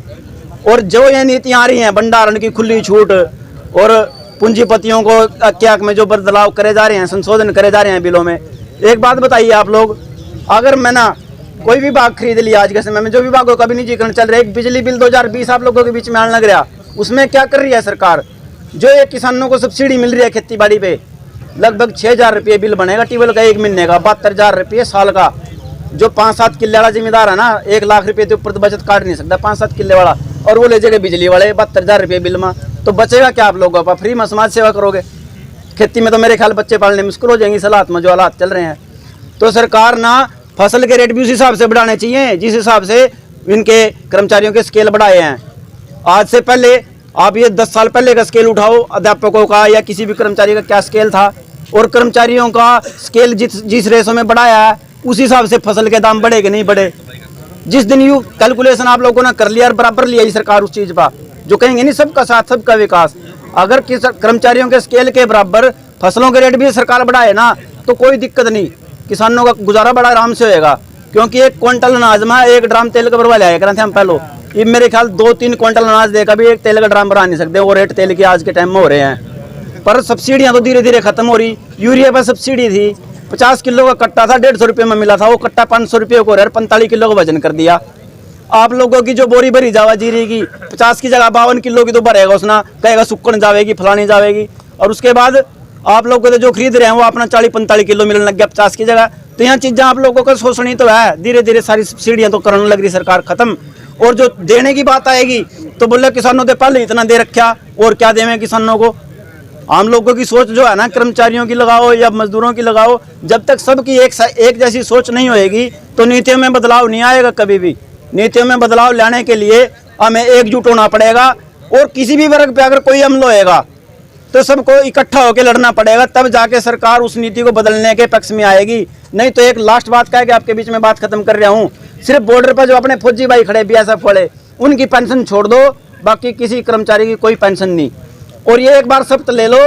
और जो ये नीतियाँ आ रही हैं भंडारण की खुली छूट और पूंजीपतियों को क्या में जो बदलाव करे जा रहे हैं संशोधन करे जा रहे हैं बिलों में। एक बात बताइए आप लोग, अगर मैं ना कोई विभाग खरीद लिया आज के समय में, जो विभागों का भी निजीकरण चल रहा है, एक बिजली बिल 2020 आप लोगों के बीच में आने लग रहा, उसमें क्या कर रही है सरकार? जो ये किसानों को सब्सिडी मिल रही है खेती बाड़ी पे लगभग 6,000 रुपये बिल बनेगा ट्यूबवेल का 1 महीने का, 72,000 रुपये साल का। जो 5-7 किले वाला जिम्मेदार है ना, 1 लाख रुपए के ऊपर तो बचत काट नहीं सकता 5-7 किले वाला, और वो ले जाएगा बिजली वाले 72,000 रुपये बिल में, तो बचेगा क्या आप लोगों का? फ्री में समाज सेवा करोगे? खेती में तो मेरे ख्याल बच्चे पालने मुश्किल हो जाएंगी इस हालात में जो हालात चल रहे हैं। तो सरकार ना फसल के रेट भी उस हिसाब से बढ़ाने चाहिए जिस हिसाब से इनके कर्मचारियों के स्केल बढ़ाए हैं। आज से पहले आप ये 10 साल पहले का स्केल उठाओ, अध्यापकों का या किसी भी कर्मचारी का क्या स्केल था, और कर्मचारियों का स्केल जिस रेशो में बढ़ाया है उस हिसाब से फसल के दाम बढ़े कि नहीं बढ़े? जिस दिन यू कैलकुलेशन आप लोगों ने कर लिया और बराबर लिया ही सरकार उस चीज़ पर, जो कहेंगे नहीं सबका साथ सबका विकास, अगर कर्मचारियों के स्केल के बराबर फसलों के रेट भी सरकार बढ़ाए ना तो कोई दिक्कत नहीं, किसानों का गुजारा बड़ा आराम से होएगा। क्योंकि 1 क्विंटल अनाज में 1 ड्राम तेल का भरवा लिया करते हैं हम पहले, ये मेरे ख्याल 2-3 क्विंटल अनाज देकर भी 1 तेल का ड्राम भरा नहीं सकते, वो रेट तेल के आज के टाइम में हो रहे हैं। पर सब्सिडियाँ तो धीरे धीरे खत्म हो रही। यूरिया पर सब्सिडी थी, 50 किलो का कट्टा था 150 रुपये में मिला था, वो कट्टा 500 रुपये को 45 किलो का वजन कर दिया। आप लोगों की जो बोरी भरी जावा जीरी की 50 की जगह 52 किलो की तो भरेगा, उसना कहेगा सुक्कन जावेगी फलानी जावेगी, और उसके बाद आप लोग तो जो खरीद रहे हैं वो अपना 40-45 किलो मिलने लग गया 50 की जगह। तो यहाँ चीज़ें आप लोगों का शोषणी तो है, धीरे धीरे सारी सब्सिडियाँ तो करने लग रही सरकार खत्म। और जो देने की बात आएगी तो बोले किसानों के पहले इतना दे रखा और क्या देवें किसानों को। आम लोगों की सोच जो है ना, कर्मचारियों की लगाओ या मजदूरों की लगाओ, जब तक सबकी एक जैसी सोच नहीं होएगी तो नीतियों में बदलाव नहीं आएगा कभी भी। नीतियों में बदलाव लाने के लिए हमें एकजुट होना पड़ेगा, और किसी भी वर्ग पे अगर कोई हमला होएगा तो सबको इकट्ठा होकर लड़ना पड़ेगा, तब जाके सरकार उस नीति को बदलने के पक्ष में आएगी। नहीं तो एक लास्ट बात कह के आपके बीच में बात खत्म कर रहा हूँ, सिर्फ बॉर्डर पर जो अपने फौजी भाई खड़े BSF वाले, उनकी पेंशन छोड़ दो, बाकी किसी कर्मचारी की कोई पेंशन नहीं। और ये एक बार शपथ ले लो,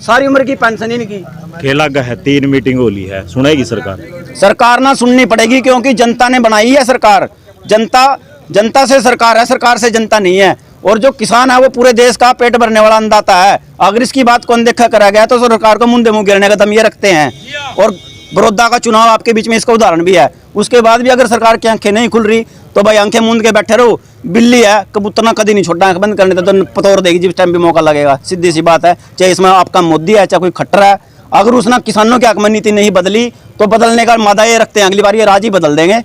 सारी उम्र की पेंशन इनकी। खेला है 3 मीटिंग होली है, सुनेगी सरकार? सरकार ना सुननी पड़ेगी, क्योंकि जनता ने बनाई है सरकार। जनता से सरकार है, सरकार से जनता नहीं है। और जो किसान है वो पूरे देश का पेट भरने वाला अन्नदाता है। अगर इसकी बात को अनदेखा करा गया तो सरकार को मुंह गिरने का दम ये रखते हैं। और बड़ौदा का चुनाव आपके बीच में इसका उदाहरण भी है। उसके बाद भी अगर सरकार की आंखें नहीं खुल रही तो भाई आंखें मूंद के बैठे रहो। बिल्ली है, कबूतर ना कभी नहीं छोड़ना, आंख बंद करने तो पतोर देगी जिस टाइम भी मौका लगेगा। सीधी सी बात है, चाहे इसमें आपका मोदी है चाहे कोई खट्टर है, अगर उसने किसानों की हक में नीति नहीं बदली तो बदलने का मादा ये रखते हैं अगली बार ये राज ही बदल देंगे।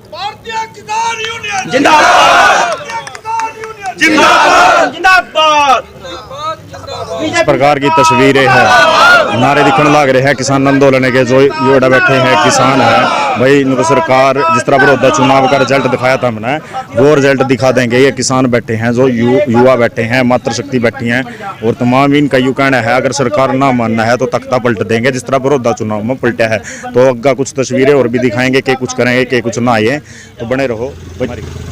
इस प्रकार की तस्वीरें हैं, नारे दिखने लग रहे हैं किसान आंदोलन के। जो योड़ा बैठे हैं किसान है भाई, इनको सरकार जिस तरह बड़ौदा चुनाव का रिजल्ट दिखाया था हमने, वो रिजल्ट दिखा देंगे। ये किसान बैठे हैं, जो युवा बैठे हैं, मातृशक्ति बैठी हैं, और तमाम इनका यू कहना है अगर सरकार ना मानना है तो तख्ता पलट देंगे जिस तरह बड़ौदा चुनाव में पलटा है। तो अग्गा कुछ तस्वीरें और भी दिखाएंगे कि कुछ करेंगे कि कुछ ना आए, तो बने रहो।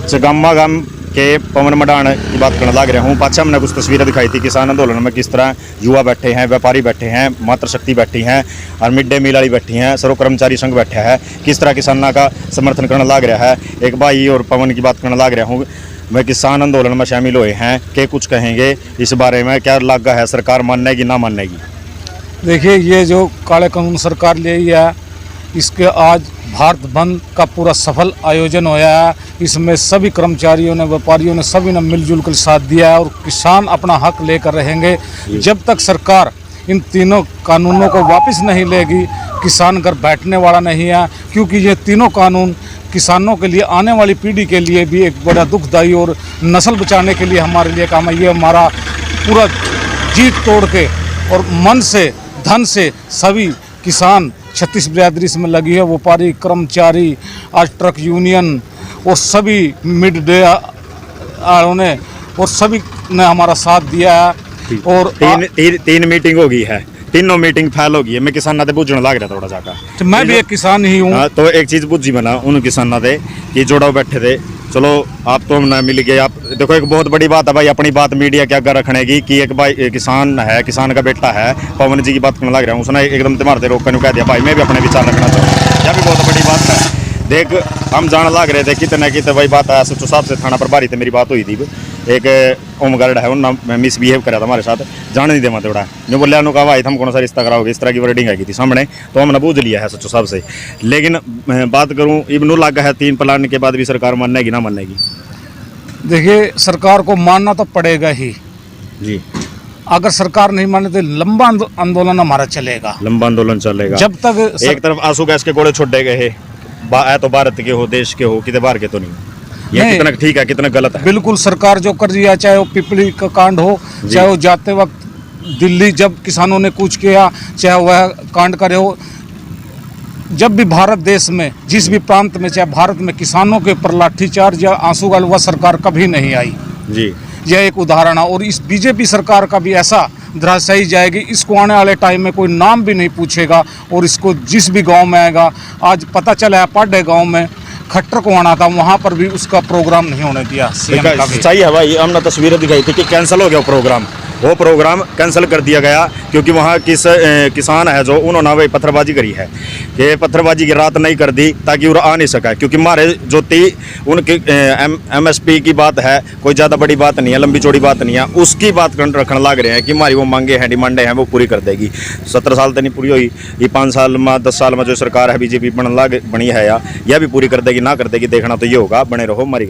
चगामा गाम के पवन मडान की बात करने लग रहा हूँ। पाछा हमने कुछ तस्वीरें दिखाई थी किसान आंदोलन में, किस तरह युवा बैठे हैं, व्यापारी बैठे हैं, मातृशक्ति बैठी हैं, और मिड डे मील वाली बैठी हैं, सर्व कर्मचारी संघ बैठा है, किस तरह किसानों का समर्थन करने लग रहा है। एक भाई और पवन की बात करने लग रहा हूँ, मैं किसान आंदोलन में शामिल हुए हैं, के कुछ कहेंगे इस बारे में, क्या लगा है सरकार मानेगी ना मानेगी? देखिए, ये जो काले कानून सरकार ले आई है, इसके आज भारत बंद का पूरा सफल आयोजन होया है। इसमें सभी कर्मचारियों ने, व्यापारियों ने, सभी ने मिलजुल कर साथ दिया है, और किसान अपना हक लेकर रहेंगे। जब तक सरकार इन तीनों कानूनों को वापस नहीं लेगी, किसान घर बैठने वाला नहीं है। क्योंकि ये तीनों कानून किसानों के लिए, आने वाली पीढ़ी के लिए भी एक बड़ा दुखदायी और नस्ल बचाने के लिए हमारे लिए काम है। ये हमारा पूरा जीत तोड़ के और मन से, धन से सभी किसान 36 बिरादरी इसमें लगी है, व्यापारी, कर्मचारी, आज ट्रक यूनियन और सभी मिड डे ने, और सभी ने हमारा साथ दिया है। और तीन मीटिंग हो गई है, तीनों मीटिंग फेल हो गई है। मैं किसाना दे बुझने लग रहा थोड़ा जाकर, तो मैं भी एक किसान ही हूँ। तो एक चीज बुझी बना उन किसाना दे कि जोड़ा बैठे थे, चलो आप तो ना मिल गए। आप देखो एक बहुत बड़ी बात है भाई, अपनी बात मीडिया क्या कर रखने की, कि एक भाई किसान है, किसान का बेटा है, पवन जी की बात करने लग रहा हूँ, उसने एकदम तुम्हारे रोक कर कह दिया भाई मैं भी अपने विचार रखना चाहूँ। यह भी बहुत बड़ी बात है। देख हम जान लग रहे थे कितने कितने वही बात है। SHO साहब से थाना प्रभारी थे, मेरी बात हुई थी, एक ओमगार्ड है, उन्होंने मिसबिहेव करा था हमारे साथ, जाने नहीं देवा थोड़ा जो बोलिया कहा भाई हम कौन सा रिश्ता कराओगे, इस तरह की वर्डिंग आई थी सामने, तो हमने बूझ लिया है SHO साहब से। लेकिन बात करूँ इब्नू लगा है 3 प्लान के बाद भी सरकार मानेगी ना मानेगी? देखिए, सरकार को मानना तो पड़ेगा ही जी। अगर सरकार नहीं माने तो लंबा आंदोलन हमारा चलेगा, लंबा आंदोलन चलेगा जब तक एक तरफ आंसू गैस के गोले छोड़े गए, है तो भारत के हो, देश के हो, कितने बाहर के तो नहीं। ये नहीं। कितना ठीक है, कितना गलत है? बिल्कुल सरकार जो कर दिया, चाहे वो पिपली का कांड हो, चाहे वो जाते वक्त दिल्ली जब किसानों ने कूच किया, चाहे वह कांड करे हो, जब भी भारत देश में जिस भी प्रांत में, चाहे भारत में किसानों के ऊपर लाठीचार्ज या आंसू गाल वह सरकार कभी नहीं आई जी। यह एक उदाहरण है। और इस बीजेपी सरकार का भी ऐसा धराशायी जाएगी, इसको आने वाले टाइम में कोई नाम भी नहीं पूछेगा। और इसको जिस भी गांव में आएगा, आज पता चला है पाडे गांव में खट्टर को आना था, वहां पर भी उसका प्रोग्राम नहीं होने दिया सीएम का भी। सही है भाई, हमने तस्वीरें दिखाई थी कि कैंसिल हो गया प्रोग्राम, वो प्रोग्राम कैंसिल कर दिया गया क्योंकि वहाँ किसान है जो उन्होंने वही पत्थरबाजी करी है कि पत्थरबाजी की रात नहीं कर दी ताकि वो आ नहीं सका। क्योंकि हमारे जो उनकी MSP की बात है, कोई ज़्यादा बड़ी बात नहीं है, लंबी चौड़ी बात नहीं है, उसकी बात रखने लग रहे हैं कि हमारी वो मांगे हैं, डिमांडें हैं, वो पूरी कर देगी। 17 साल तो नहीं पूरी हुई, ये 5 साल में 10 साल में जो सरकार है बीजेपी बनी है, यह भी पूरी कर देगी ना कर देगी, देखना तो ये होगा। बने रहो हमारी।